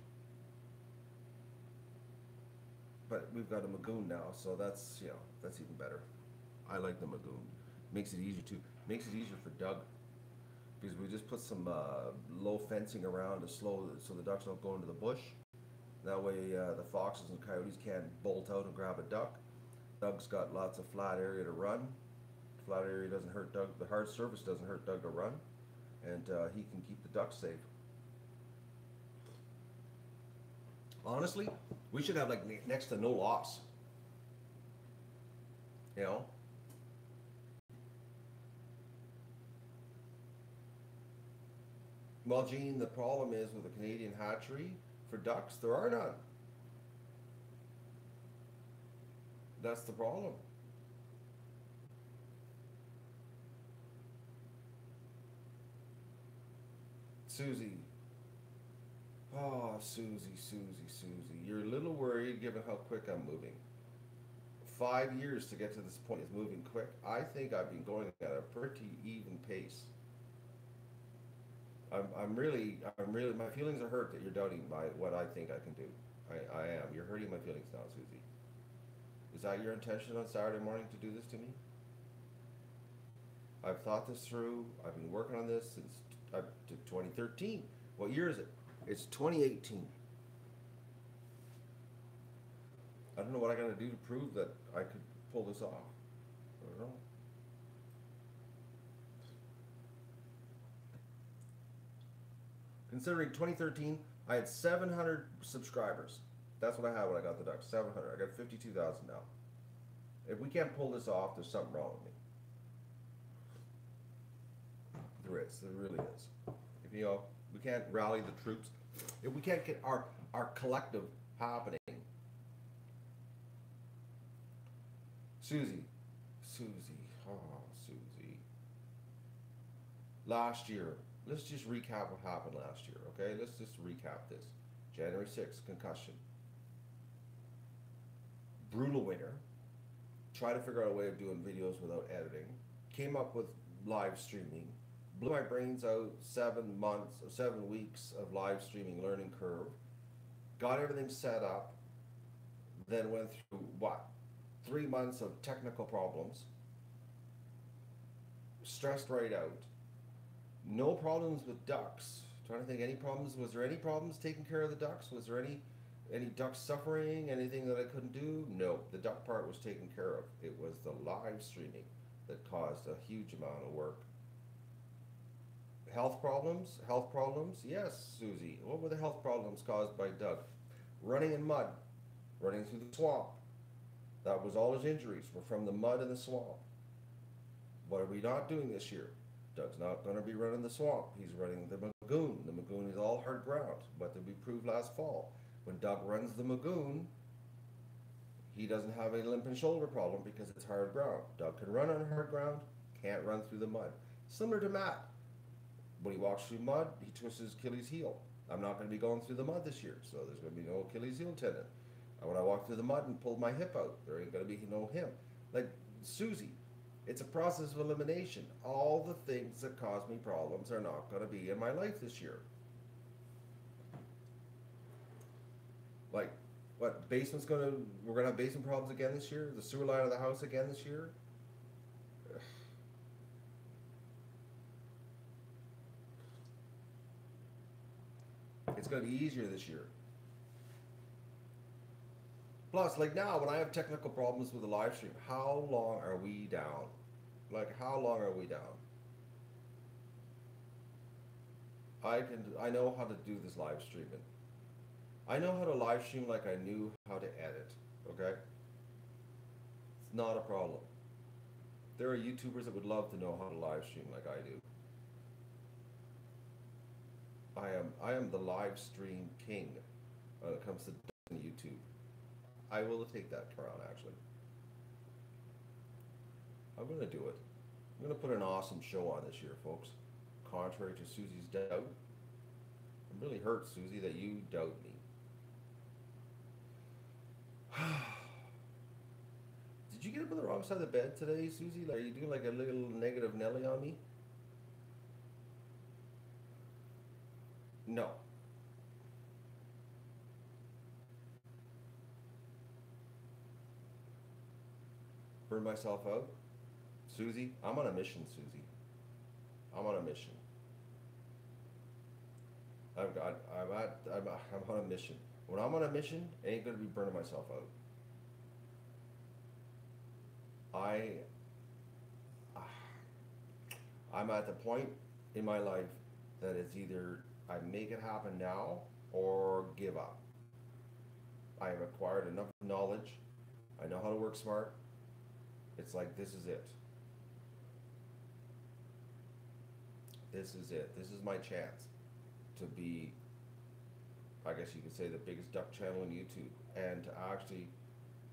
But we've got a lagoon now, so that's even better. I like the lagoon. Makes it easier for Doug, because we just put some low fencing around so the ducks don't go into the bush. That way the foxes and coyotes can't bolt out and grab a duck. Doug's got lots of flat area to run. Flat area doesn't hurt Doug. The hard surface doesn't hurt Doug to run, and he can keep the ducks safe. Honestly, we should have like next to no loss. Well, Gene, the problem is with the Canadian hatchery for ducks, there are none. That's the problem. Susie. Oh, Susie. You're a little worried given how quick I'm moving. 5 years to get to this point is moving quick. I think I've been going at a pretty even pace. I'm really, my feelings are hurt that you're doubting what I think I can do. I am. You're hurting my feelings now, Susie. Is that your intention on Saturday morning to do this to me? I've thought this through. I've been working on this since 2013. What year is it? It's 2018. I don't know what I gotta do to prove that I could pull this off. I don't know. Considering 2013, I had 700 subscribers. That's what I had when I got the ducks. 700. I got 52,000 now. If we can't pull this off, there's something wrong with me. There is. There really is. If we can't rally the troops, if we can't get our collective happening. Susie. Last year, let's just recap what happened last year, okay? Let's just recap this. January 6th, concussion. Brutal winter. Try to figure out a way of doing videos without editing. Came up with live streaming. blew my brains out, 7 months, 7 weeks of live streaming learning curve, got everything set up, then went through what? 3 months of technical problems, stressed right out. No problems with ducks. Trying to think, any problems? Was there any problems taking care of the ducks? Was there any ducks suffering? Anything that I couldn't do? No, the duck part was taken care of. It was the live streaming that caused a huge amount of work. Health problems? Health problems? Yes, Susie. What were the health problems caused by Doug? Running in mud, running through the swamp. That was all his injuries were from the mud in the swamp. What are we not doing this year? Doug's not going to be running the swamp. He's running the Magoon. The Magoon is all hard ground. What did we prove last fall? When Doug runs the Magoon, he doesn't have a limp and shoulder problem because it's hard ground. Doug can run on hard ground, can't run through the mud. Similar to Matt. When he walks through mud, he twists his Achilles heel. I'm not going to be going through the mud this year, so there's going to be no Achilles heel tendon. And when I walk through the mud and pull my hip out, there ain't going to be no him. Like Susie, it's a process of elimination. All the things that cause me problems are not going to be in my life this year. Like, what, we're going to have basement problems again this year? The sewer line of the house again this year? It's going to be easier this year. Plus, like now, when I have technical problems with the live stream, how long are we down? Like, how long are we down? I know how to do this live streaming. I know how to live stream like I knew how to edit, okay? It's not a problem. There are YouTubers that would love to know how to live stream like I do. I am the live stream king when it comes to YouTube. I will take that crown, actually. I'm going to do it. I'm going to put an awesome show on this year, folks. Contrary to Susie's doubt. It really hurts, Susie, that you doubt me. Did you get up on the wrong side of the bed today, Susie? Like, are you doing like a little negative Nelly on me? No. Burn myself out? Susie, I'm on a mission, Susie. I'm on a mission. I'm on a mission. When I'm on a mission, I ain't gonna be burning myself out. I'm at the point in my life that it's either I make it happen now or give up. I have acquired enough knowledge. I know how to work smart. It's like, this is it. This is it. This is my chance to be, I guess you could say, the biggest duck channel on YouTube, and to actually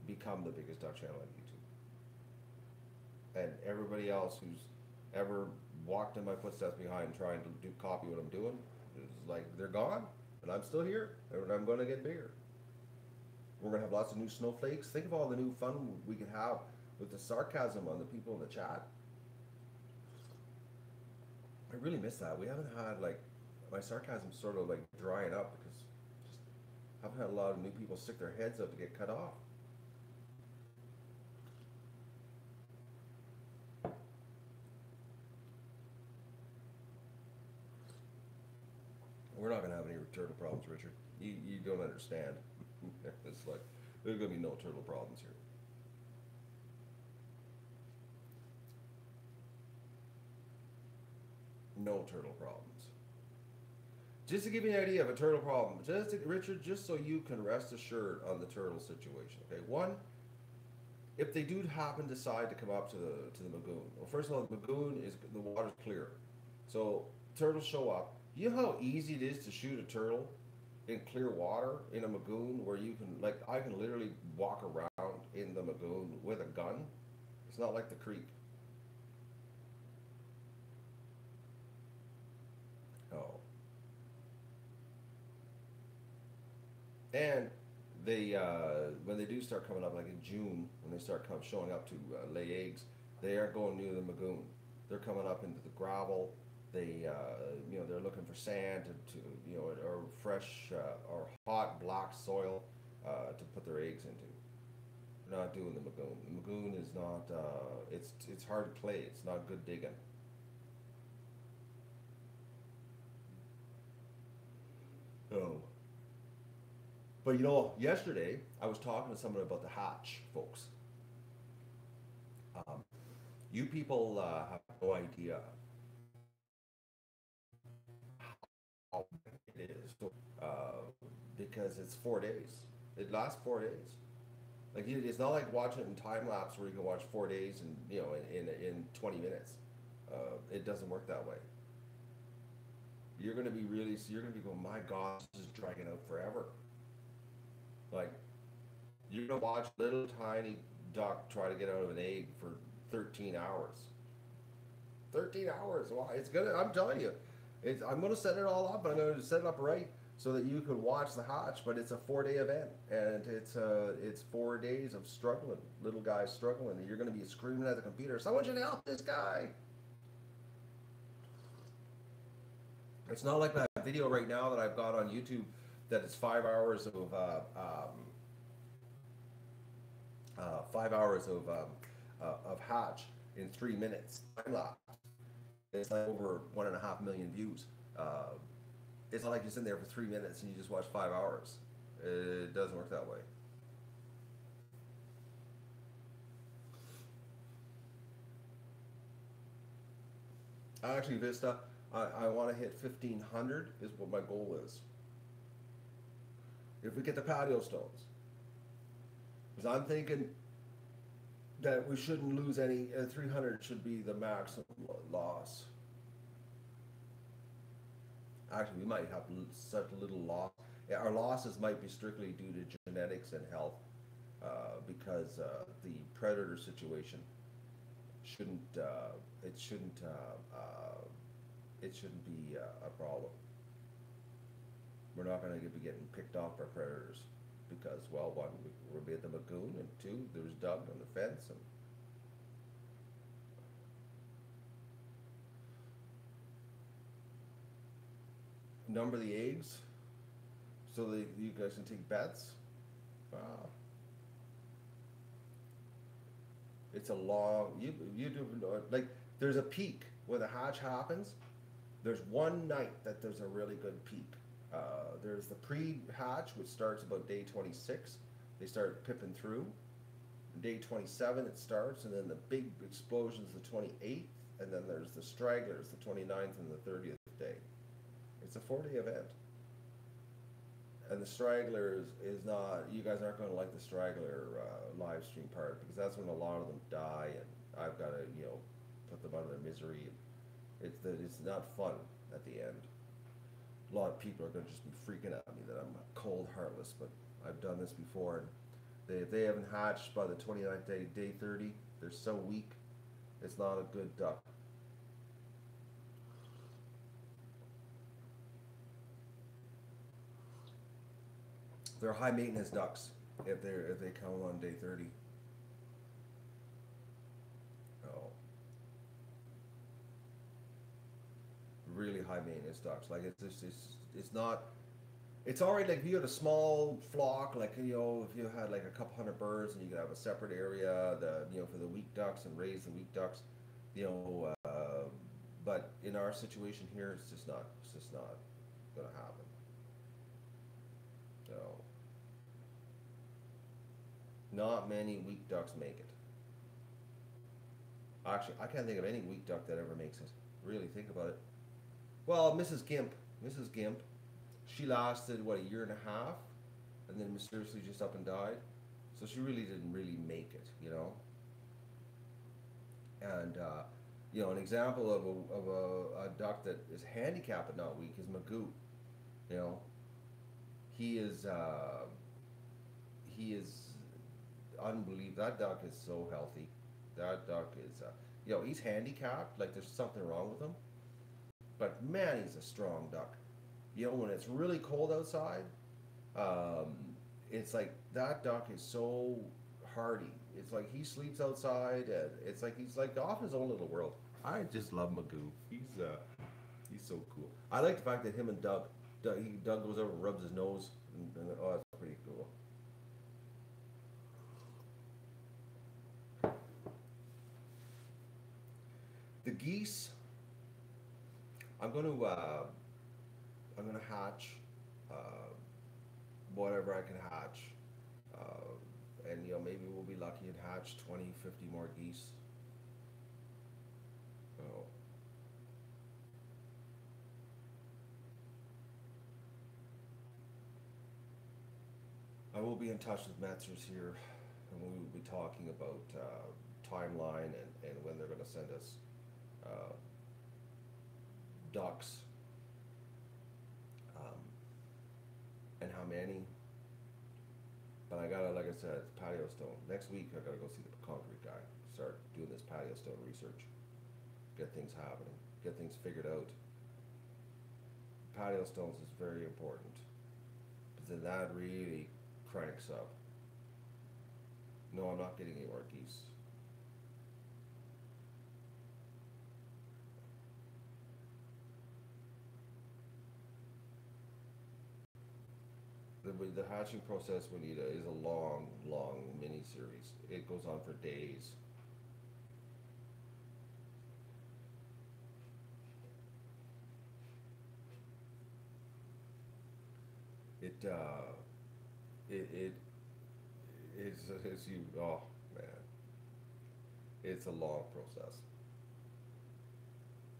become the biggest duck channel on YouTube. And everybody else who's ever walked in my footsteps behind trying to copy what I'm doing, it's like they're gone, and I'm still here, and I'm going to get bigger. We're going to have lots of new snowflakes. Think of all the new fun we can have with the sarcasm on the people in the chat. I really miss that. We haven't had, like, my sarcasm's sort of like drying up because just haven't had a lot of new people stick their heads up to get cut off. We're not going to have any turtle problems, Richard. You don't understand. It's like, there's going to be no turtle problems here. No turtle problems. Just to give you an idea of a turtle problem, Richard, just so you can rest assured on the turtle situation. Okay, one, if they do happen to decide to come up to the Magoon, well, first of all, the Magoon is, the water's clear, so turtles show up. You know how easy it is to shoot a turtle in clear water in a Magoon, where you can, like, I can literally walk around in the Magoon with a gun. It's not like the creek. Oh. And they, when they do start coming up, like in June, when they start showing up to lay eggs, they aren't going near the Magoon. They're coming up into the gravel, They, they're looking for sand or fresh or hot black soil to put their eggs into. They're not doing the Magoon. The Magoon is not. It's hard clay. It's not good digging. Oh. But yesterday I was talking to someone about the hatch, folks. Um, you people have no idea how big it is because it's 4 days. It lasts 4 days. Like it's not like watching it in time lapse where you can watch 4 days and in 20 minutes. It doesn't work that way. You're gonna be going, my God, this is dragging out forever. Like you're gonna watch little tiny duck try to get out of an egg for 13 hours. 13 hours. Well, it's gonna. I'm telling you, I'm gonna set it all up. I'm gonna set it up right so that you can watch the hatch. But it's a 4-day event, and it's 4 days of struggling, little guys struggling, and you're gonna be screaming at the computer. Someone should help this guy. It's not like that video right now that I've got on YouTube that is 5 hours of 5 hours of hatch in 3 minutes time lapse. It's like over 1.5 million views. It's not like you're sitting there for 3 minutes and you just watch 5 hours. It doesn't work that way. Actually, Vista, I want to hit 1,500 is what my goal is. If we get the patio stones, because I'm thinking that we shouldn't lose any. 300 should be the maximum loss. Actually, we might have such little loss. Yeah, our losses might be strictly due to genetics and health, because the predator situation shouldn't. It shouldn't. It shouldn't be a problem. We're not going to be getting picked off by predators because, well, one, we'll be at the Magoon, and two, there's Doug on the fence, and number the eggs so that you guys can take bets. Wow. It's a long. You do like there's a peak when the hatch happens. There's one night that there's a really good peak. There's the pre-hatch, which starts about day 26. They start pipping through. Day 27 it starts, and then the big explosion's the 28th, and then there's the stragglers, the 29th and the 30th day. It's a 4-day event. And the straggler is not, you guys aren't going to like the straggler live stream part, because that's when a lot of them die, and I've got to, put them out of their misery. It's not fun at the end. A lot of people are going to just be freaking at me that I'm cold, heartless, but I've done this before, and if they haven't hatched by the 29th day, day 30, they're so weak, it's not a good duck. They're high maintenance ducks if they come on day 30. Oh, really high maintenance ducks. Like it's not. It's alright. Like if you had a small flock, like if you had like a couple hundred birds, and you could have a separate area, for the weak ducks and raise the weak ducks, But in our situation here, it's just not gonna happen. So. Not many weak ducks make it. Actually, I can't think of any weak duck that ever makes it. Really, think about it. Well, Mrs. Gimp, she lasted, what, a year and a half? And then mysteriously just up and died. So she really didn't really make it, And, an example of a duck that is handicapped but not weak is Magoo. He is, unbelievable. That duck is so healthy. That duck is, he's handicapped. Like there's something wrong with him. But man, he's a strong duck. When it's really cold outside, it's like that duck is so hardy. It's like he sleeps outside, and it's like he's like off his own little world. I just love Magoo. He's so cool. I like the fact that him and Doug, Doug goes over and rubs his nose, and oh, that's pretty cool. The geese, I'm gonna hatch, uh, whatever I can hatch, and maybe we'll be lucky and hatch 20, 50 more geese. So I will be in touch with Metzers here, and we will be talking about timeline and when they're going to send us uh, ducks, um, and how many. But I gotta, like I said, patio stone. Next week I gotta go see the concrete guy. Start doing this patio stone research. Get things happening. Get things figured out. Patio stones is very important. But then that really cranks up. No, I'm not getting any more geese. The hatching process, Juanita, is a long, long mini series. It goes on for days. It it it's you. Oh man, it's a long process.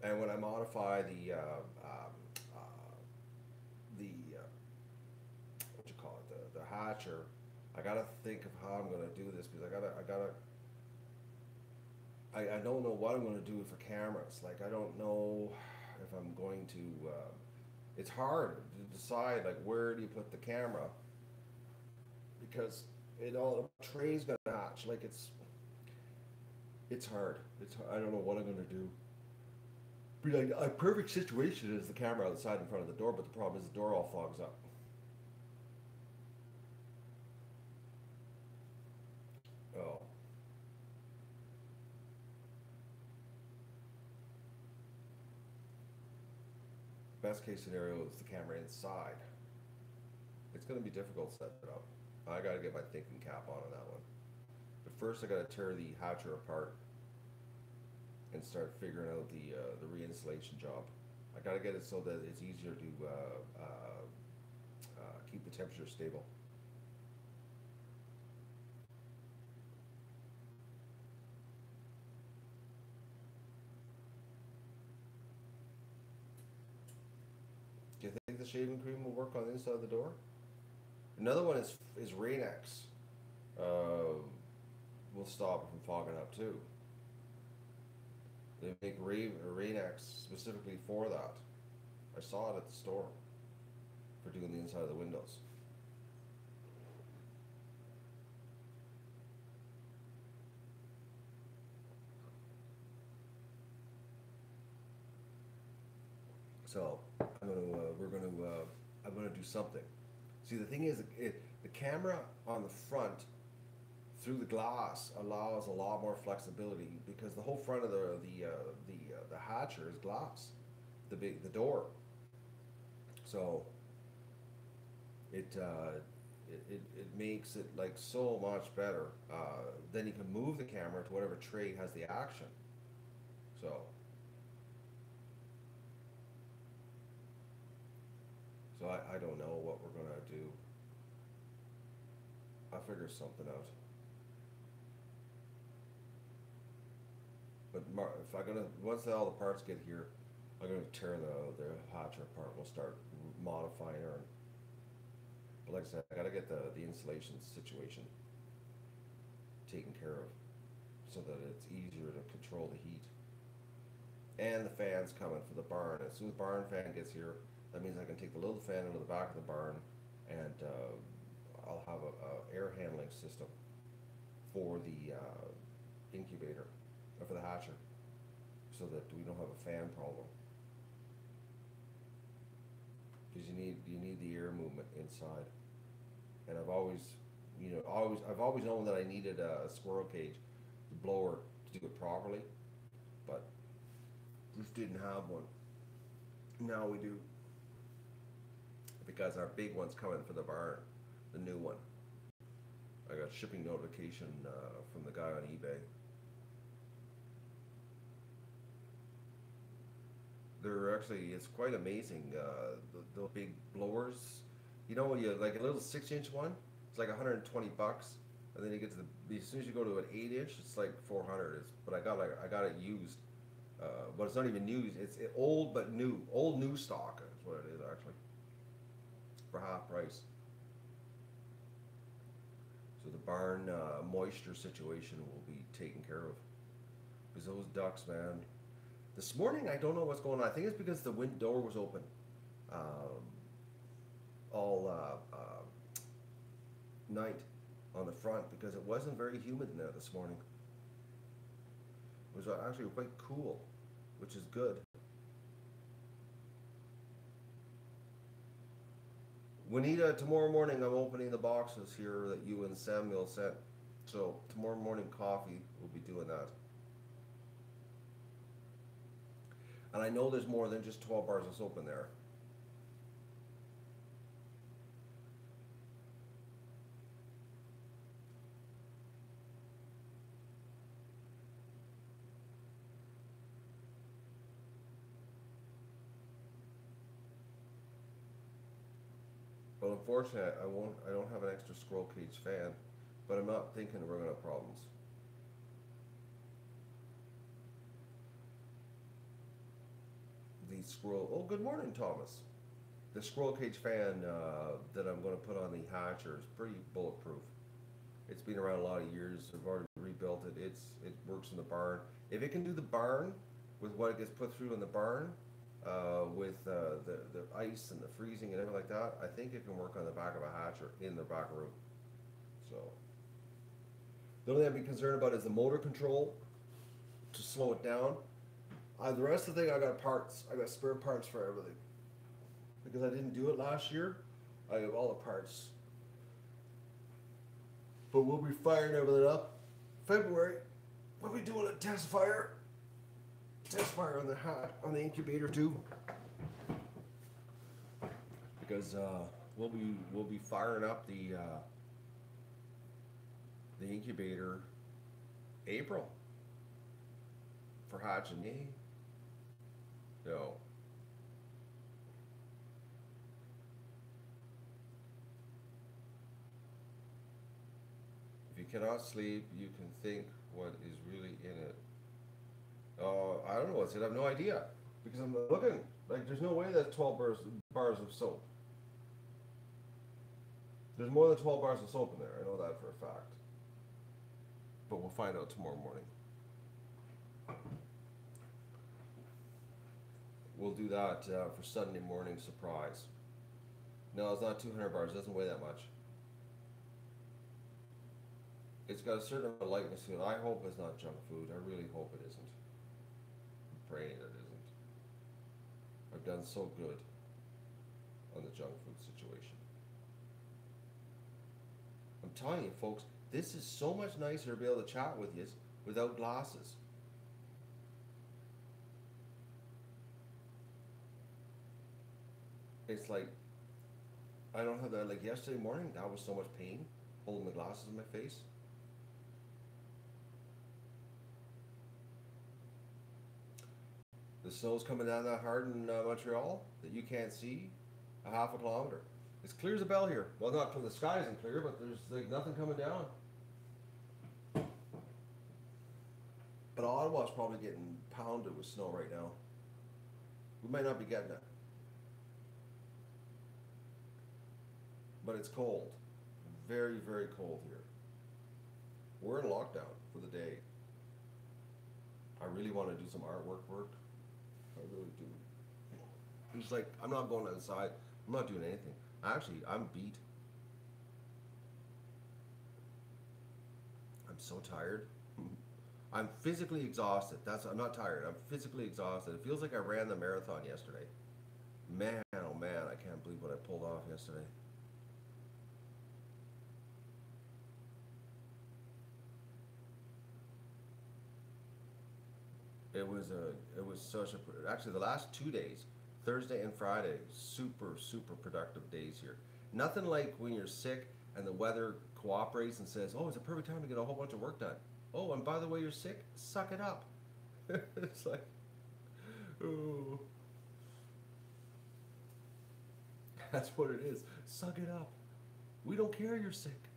And when I modify the what you call it, the hatcher, I gotta think of how I'm gonna do this because I don't know what I'm gonna do for cameras. Like I don't know if I'm going to. It's hard to decide like where do you put the camera because it all the tray's gonna hatch. Like it's hard. I don't know what I'm gonna do. Be like a perfect situation is the camera outside in front of the door, but the problem is the door all fogs up. Oh, best case scenario is the camera inside. It's going to be difficult to set it up. I got to get my thinking cap on that one. But first, I got to tear the hatcher apart and start figuring out the reinstallation job. I got to get it so that it's easier to keep the temperature stable. Do you think the shaving cream will work on the inside of the door? Another one is Rain-X. Will stop it from fogging up too. They make Rain-X specifically for that. I saw it at the store for doing the inside of the windows. So I'm gonna do something. See, the thing is, the camera on the front through the glass allows a lot more flexibility because the whole front of the hatcher is glass, the door. So it makes it like so much better. Then you can move the camera to whatever tray has the action. So I don't know what we're gonna do. I'll figure something out. But if I gonna once all the parts get here, I'm gonna tear the hatcher apart. We'll start modifying her. But like I said, I gotta get the insulation situation taken care of so that it's easier to control the heat. And the fan's coming for the barn. As soon as the barn fan gets here, that means I can take the little fan into the back of the barn, and I'll have a air handling system for the incubator, or for the hatcher, so that we don't have a fan problem. Because you need the air movement inside, and I've always known that I needed a squirrel cage blower to do it properly, but just didn't have one. Now we do. Because our big one's coming for the barn, the new one. I got shipping notification from the guy on eBay. They're actually, it's quite amazing. The big blowers, you know, you like a little 6-inch one, it's like $120, and then you get to the, as soon as you go to an 8-inch, it's like 400. But I got it used, but it's not even used. It's old but new, old new stock is what it is actually, for half price. So the barn moisture situation will be taken care of, because those ducks, man. This morning, I don't know what's going on. I think it's because the wind door was open all night on the front, because it wasn't very humid in there this morning. It was actually quite cool, which is good. Juanita, tomorrow morning I'm opening the boxes here that you and Samuel sent. So tomorrow morning coffee, we'll be doing that. And I know there's more than just 12 bars of soap in there. But unfortunately, I don't have an extra squirrel cage fan, but I'm not thinking we're gonna have problems. The squirrel, oh, good morning, Thomas. The squirrel cage fan that I'm gonna put on the hatcher is pretty bulletproof. It's been around a lot of years. I've already rebuilt it. It works in the barn. If it can do the barn with what it gets put through in the barn, with the ice and the freezing and everything like that, I think it can work on the back of a hatcher in the back room. So the only thing I'd be concerned about is the motor control to slow it down. The rest of the thing, I got parts. I got spare parts for everything. Because I didn't do it last year, I have all the parts. But we'll be firing everything up. February, we'll be doing a test fire. Test fire on the incubator too. Because we'll be firing up the incubator April for hatching. No. If you cannot sleep, you can think what is really in it. I don't know what's it. I have no idea, because I'm looking. Like, there's no way that's 12 bars of soap. There's more than 12 bars of soap in there. I know that for a fact. But we'll find out tomorrow morning. We'll do that for Sunday morning surprise. No, it's not 200 bars. It doesn't weigh that much. It's got a certain amount of lightness to it. I hope it's not junk food. I really hope it isn't. I'm praying it isn't. I've done so good on the junk food situation. I'm telling you, folks, this is so much nicer to be able to chat with you without glasses. It's like, I don't have that. Like yesterday morning, that was so much pain holding the glasses in my face. The snow's coming down that hard in Montreal that you can't see a half a kilometer. It's clear as a bell here. Well, not from the sky isn't clear, but there's like nothing coming down. But Ottawa's probably getting pounded with snow right now. We might not be getting it. But it's cold. Very, very cold here. We're in lockdown for the day. I really want to do some artwork work. I really do. It's like, I'm not going outside. I'm not doing anything. Actually, I'm beat. I'm so tired. I'm physically exhausted. I'm not tired. I'm physically exhausted. It feels like I ran the marathon yesterday. Man, oh man, I can't believe what I pulled off yesterday. It was such a, actually the last 2 days, Thursday and Friday, super, super productive days here. Nothing like when you're sick and the weather cooperates and says, oh, it's a perfect time to get a whole bunch of work done. Oh, and by the way, you're sick, suck it up. It's like, oh. That's what it is. Suck it up. We don't care you're sick.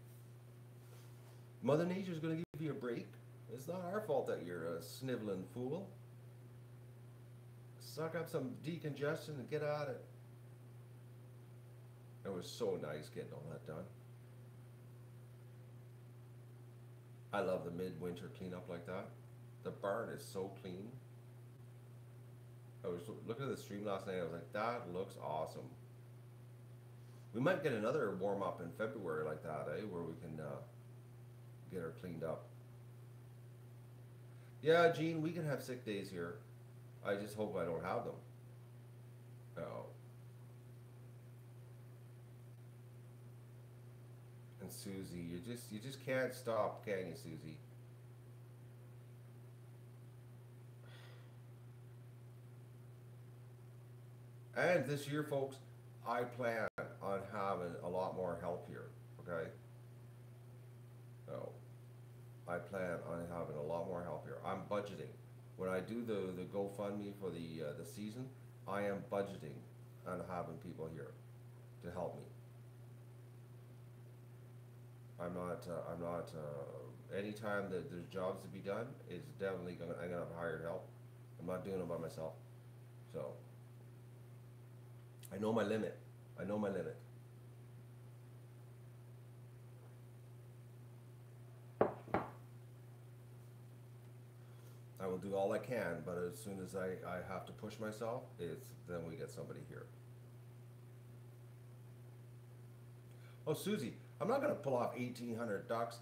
Mother Nature's going to give you a break. It's not our fault that you're a sniveling fool. Suck up some decongestion and get at it. It was so nice getting all that done. I love the midwinter cleanup like that. The barn is so clean. I was looking at the stream last night. I was like, that looks awesome. We might get another warm up in February like that, where we can get her cleaned up. Yeah, Gene, we can have sick days here. I just hope I don't have them. Oh. And Susie, you just can't stop, can you, Susie? And this year, folks, I plan on having a lot more help here, okay? Oh, I plan on having a lot more help here. I'm budgeting. When I do the GoFundMe for the season, I am budgeting on having people here to help me. I'm not, anytime that there's jobs to be done, it's definitely I'm gonna have hired help. I'm not doing it by myself. So, I know my limit. I know my limit. I will do all I can, but as soon as I have to push myself, then we get somebody here. Oh, Susie, I'm not going to pull off 1,800 ducks,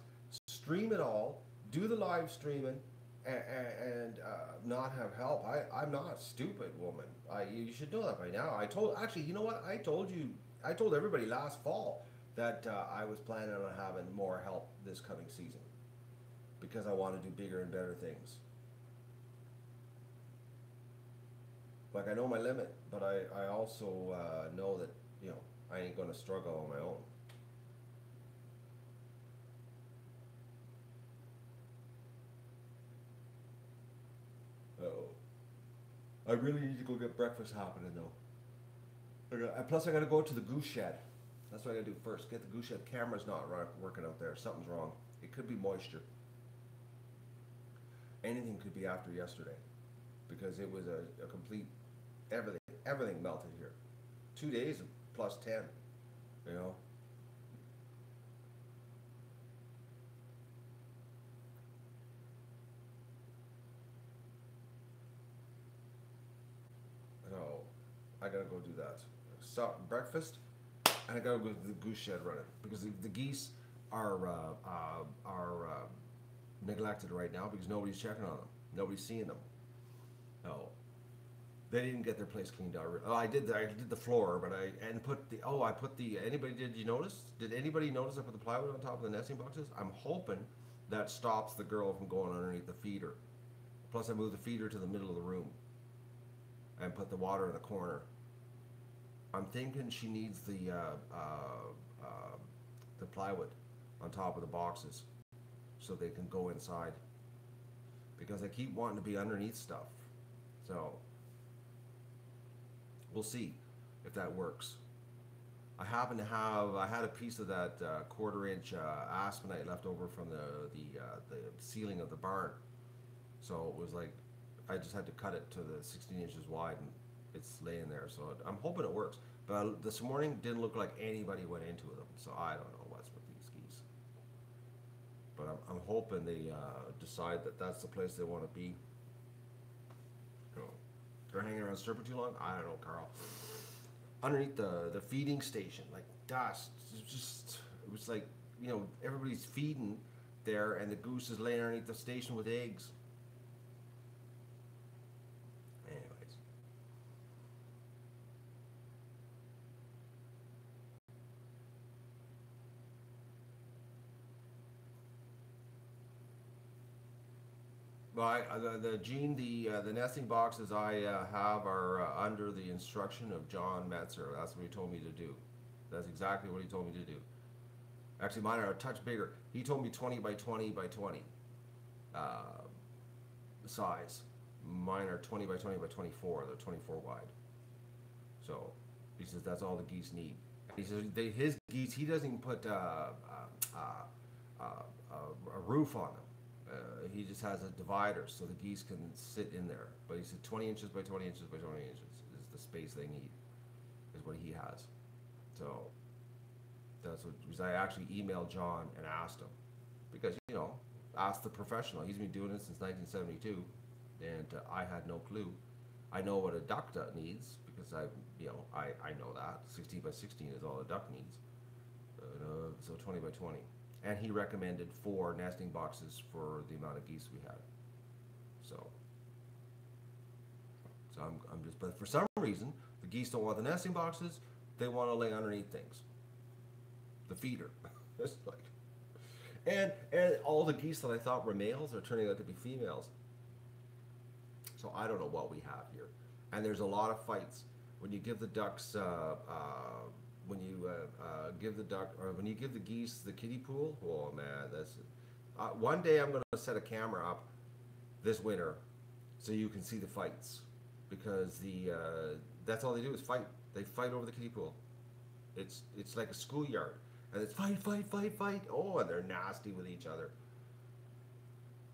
stream it all, do the live streaming, and not have help. I'm not a stupid woman. You should know that by now. Actually, you know what? I told everybody last fall that I was planning on having more help this coming season because I want to do bigger and better things. Like, I know my limit, but I also know that, I ain't going to struggle on my own. I really need to go get breakfast happening though. Plus I gotta go to the goose shed. That's what I gotta do first. Get the goose shed. Camera's not working out there. Something's wrong. It could be moisture. Anything could be after yesterday. Because it was a complete, everything melted here. 2 days of plus 10, you know. So I gotta go do that. Stop breakfast, and I gotta go to the goose shed running because the geese are neglected right now because nobody's checking on them. Nobody's seeing them. No, they didn't get their place cleaned out. Oh, I did the floor, but did you notice? Did anybody notice I put the plywood on top of the nesting boxes? I'm hoping that stops the girl from going underneath the feeder. Plus, I moved the feeder to the middle of the room and put the water in the corner. I'm thinking she needs the plywood on top of the boxes so they can go inside because I keep wanting to be underneath stuff. So we'll see if that works. I happen to have, I had a piece of that 1/4 inch aspenite left over from the ceiling of the barn. So it was like, I just had to cut it to the 16 inches wide and it's laying there. So I'm hoping it works. But this morning didn't look like anybody went into them. So I don't know what's with these geese. But I'm hoping they decide that that's the place they want to be. You know, they're hanging around Serpent too long? I don't know, Carl. Underneath the feeding station, like dust. It was like, everybody's feeding there and the goose is laying underneath the station with eggs. Anyways. Well, the Gene, the nesting boxes I have are under the instruction of John Metzer. That's what he told me to do. That's exactly what he told me to do. Actually, mine are a touch bigger. He told me 20 by 20 by 20 size. Mine are 20 by 20 by 24. They're 24 wide. So he says that's all the geese need. He says his geese, he doesn't even put a roof on them. He just has a divider so the geese can sit in there. But he said 20 inches by 20 inches by 20 inches is the space they need, is what he has. So that's what, because I actually emailed John and asked him. Because, you know, ask the professional. He's been doing it since 1972, and I had no clue. I know what a duck needs, because I know that. 16 by 16 is all a duck needs. So 20 by 20. And he recommended 4 nesting boxes for the amount of geese we had. So I'm just, but for some reason, the geese don't want the nesting boxes. They want to lay underneath things. The feeder. It's like, and all the geese that I thought were males are turning out to be females. So I don't know what we have here. And there's a lot of fights when you give the ducks when you give the duck, or when you give the geese the kiddie pool. Oh man, that's one day I'm going to set a camera up this winter so you can see the fights, because that's all they do is fight. They fight over the kiddie pool. It's like a schoolyard, and it's fight, fight, fight, fight. Oh, and they're nasty with each other.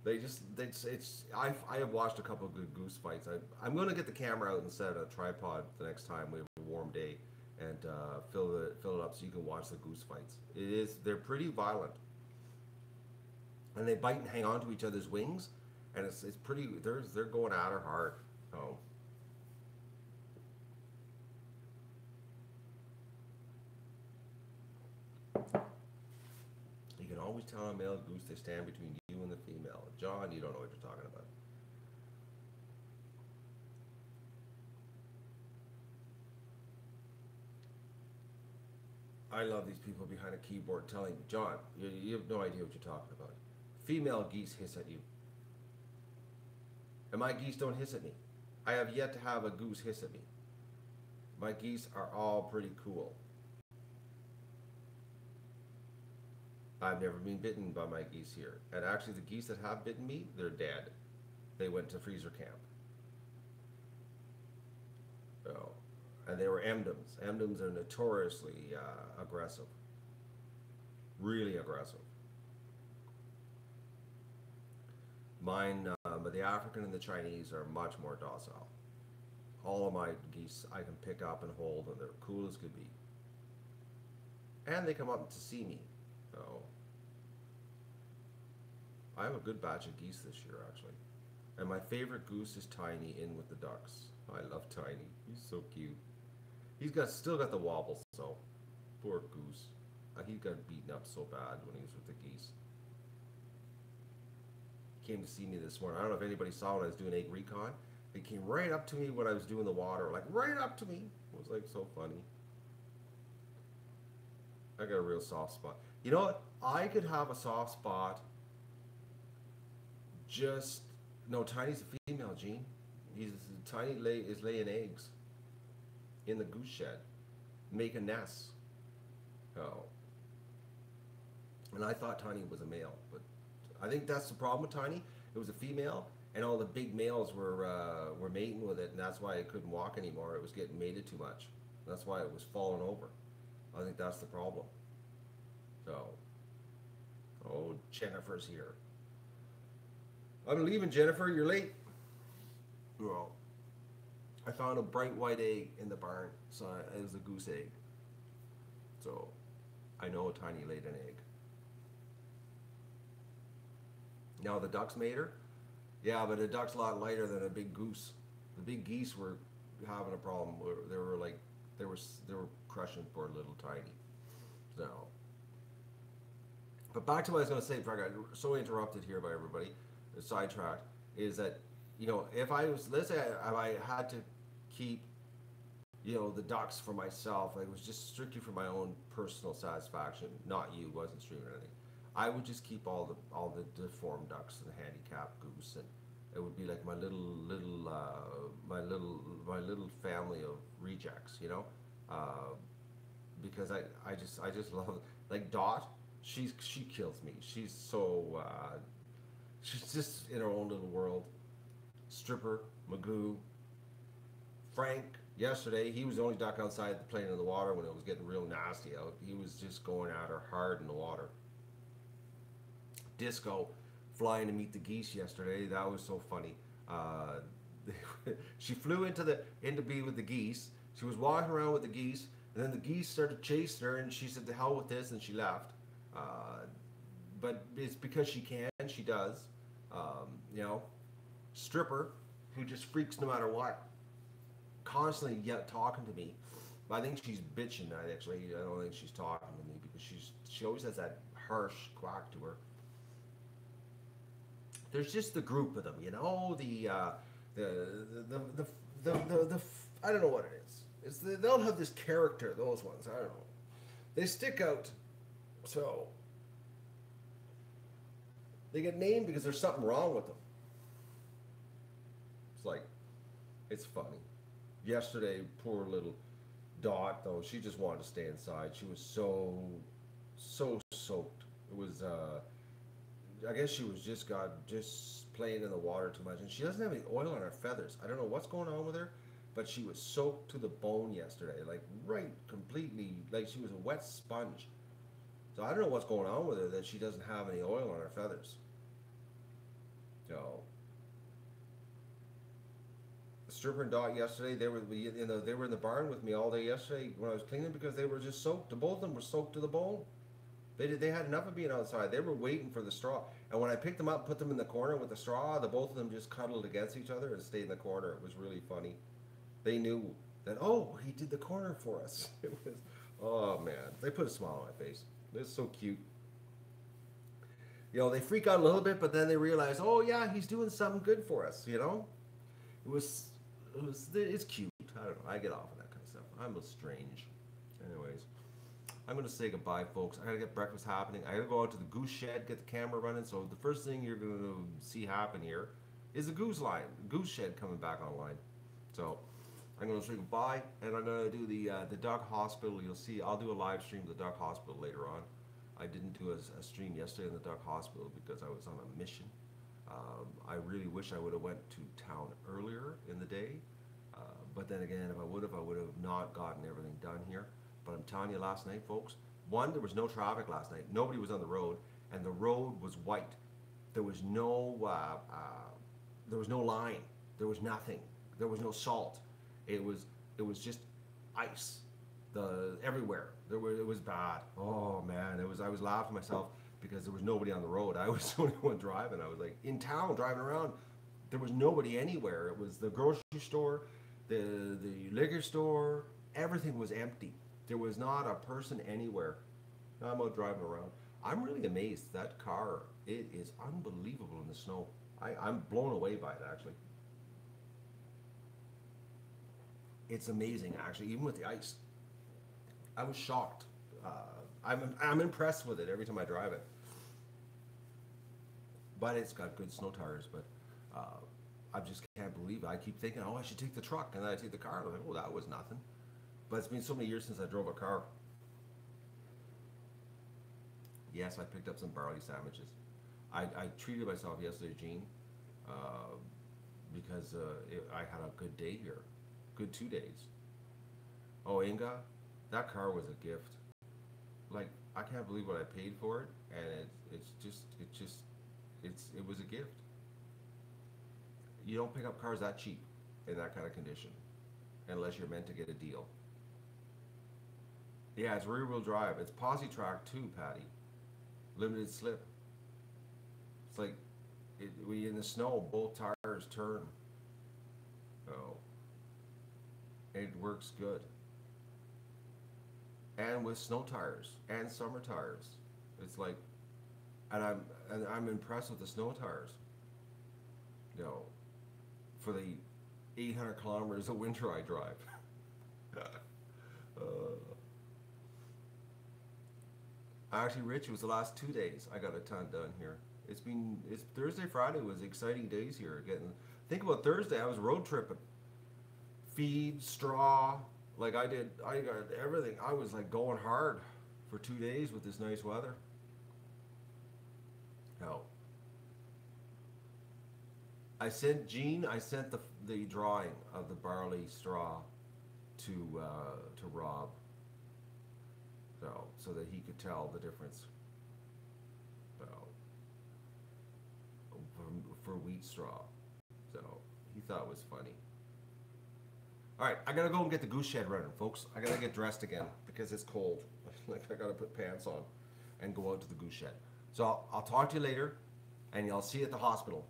I have watched a couple of good goose fights. I'm going to get the camera out and set a tripod the next time we have a warm day, and fill it up so you can watch the goose fights. They're pretty violent, and they bite and hang on to each other's wings, and it's pretty. They're going at her hard. Oh. You can always tell a male goose they stand between you and the female. John, you don't know what you're talking about. I love these people behind a keyboard telling me, John, you have no idea what you're talking about. Female geese hiss at you. And my geese don't hiss at me. I have yet to have a goose hiss at me. My geese are all pretty cool. I've never been bitten by my geese here. And actually the geese that have bitten me, they're dead. They went to freezer camp. Oh. And they were Emdens. Emdens are notoriously aggressive. Really aggressive. Mine, but the African and the Chinese are much more docile. All of my geese I can pick up and hold, and they're cool as could be. And they come up to see me. So I have a good batch of geese this year, actually. And my favorite goose is Tiny, in with the ducks. I love Tiny. He's so cute. He's still got the wobbles, so poor goose. He got beaten up so bad when he was with the geese. He came to see me this morning. I don't know if anybody saw when I was doing egg recon. He came right up to me when I was doing the water, like right up to me. It was like so funny. I got a real soft spot. You know what? I could have a soft spot. No, Tiny's a female, Gene. Tiny is laying eggs in the goose shed, making nests. Oh. And I thought Tiny was a male, but I think that's the problem with Tiny. It was a female, and all the big males were mating with it, and that's why it couldn't walk anymore. It was getting mated too much. That's why it was falling over. I think that's the problem. So, oh, Jennifer's here. I'm leaving, Jennifer. You're late. Well, I found a bright white egg in the barn, so it was a goose egg. So, I know Tiny laid an egg. Now the ducks made her. Yeah, but a duck's a lot lighter than a big goose. The big geese were having a problem. They were crushing poor little Tiny. So, but back to what I was going to say before I got so interrupted here by everybody, sidetracked, is that, you know, if let's say if I had to keep, you know, the ducks for myself, like it was just strictly for my own personal satisfaction, not you, wasn't streaming or anything, I would just keep all the deformed ducks and the handicapped goose It would be like my little family of rejects, you know, uh, because I just love like Dot. She kills me. She's so she's just in her own little world. Stripper, Magoo, Frank. Yesterday, he was the only duck outside playing in the water when it was getting real nasty out. He was just going at her hard in the water. Disco flying to meet the geese yesterday. That was so funny. Uh, she flew into be with the geese. She was walking around with the geese, and then the geese started chasing her, and she said, "The hell with this," and she left. Uh, but it's because she can. She does. You know, stripper who just freaks no matter what, constantly yet talking to me. I think she's bitching. I don't think she's talking to me because she always has that harsh quack to her. There's just the group of them, you know, the, the I don't know what it is. They'll have this character, those ones. I don't know. They stick out. So they get named because there's something wrong with them. It's like, it's funny. Yesterday, poor little Dot, though, she just wanted to stay inside. She was so soaked. It was, I guess she was just playing in the water too much, and she doesn't have any oil on her feathers. I don't know what's going on with her, but she was soaked to the bone yesterday, like right completely, like she was a wet sponge. So I don't know what's going on with her that she doesn't have any oil on her feathers. So Stripper and Dot yesterday, they were in the barn with me all day yesterday when I was cleaning because they were just soaked. Both of them were soaked to the bone. They had enough of being outside. They were waiting for the straw. And when I picked them up, put them in the corner with the straw, the both of them just cuddled against each other and stayed in the corner. It was really funny. They knew that, oh, he did the corner for us. It was, oh man, they put a smile on my face. It's so cute. You know, they freak out a little bit, but then they realize, oh yeah, he's doing something good for us. You know, it was, it's cute. I don't know. I get off of that kind of stuff. I'm a strange. Anyways, I'm gonna say goodbye, folks. I gotta get breakfast happening. I gotta go out to the Goose shed, get the camera running. So the first thing you're gonna see happen here is the Goose shed coming back online. So I'm gonna say goodbye, and I'm gonna do the duck hospital. You'll see. I'll do a live stream of the duck hospital later on. I didn't do a stream yesterday in the duck hospital because I was on a mission. I really wish I would have went to town earlier in the day, uh, but then again, if I would have not gotten everything done here. But I'm telling you, last night, folks, one, there was no traffic last night. Nobody was on the road, and the road was white. There was there was no line. There was nothing. There was no salt. It was it was just ice. Everywhere. It was bad. Oh man, it was. I was laughing at myself because there was nobody on the road. I was the only one driving. I was like in town driving around. There was nobody anywhere. It was the grocery store, the liquor store. Everything was empty. There was not a person anywhere. I'm out driving around. I'm really amazed. That car, it is unbelievable in the snow. I'm blown away by it actually. It's amazing actually, even with the ice. I was shocked. Uh, I'm impressed with it every time I drive it. But it's got good snow tires. But uh, I just can't believe it. I keep thinking, oh, I should take the truck, and then I take the car. I'm like, oh, that was nothing. But it's been so many years since I drove a car. Yes, I picked up some barley sandwiches. I treated myself yesterday, Gene, uh, because I had a good day here, good 2 days. Oh, Inga, that car was a gift. Like I can't believe what I paid for it, and it was a gift. You don't pick up cars that cheap in that kind of condition unless you're meant to get a deal. Yeah, it's rear wheel drive. It's posi track too, Patty. Limited slip. It's like we in the snow, both tires turn. Oh, it works good. And with snow tires and summer tires, it's like, and I'm impressed with the snow tires. You know, for the 800 kilometers of winter I drive. uh, Actually, Rich, it was the last 2 days I got a ton done here. It's Thursday, Friday was exciting days here. Think about Thursday. I was road tripping, feed, straw. Like I got everything. I was like going hard for 2 days with this nice weather. No. I sent Gene. I sent the drawing of the barley straw to Rob, so that he could tell the difference. So for wheat straw. So he thought it was funny. All right, I gotta go and get the goose shed running, folks. I gotta get dressed again because it's cold. Like I gotta put pants on and go out to the goose shed. So I'll talk to you later, and I'll see you at the hospital.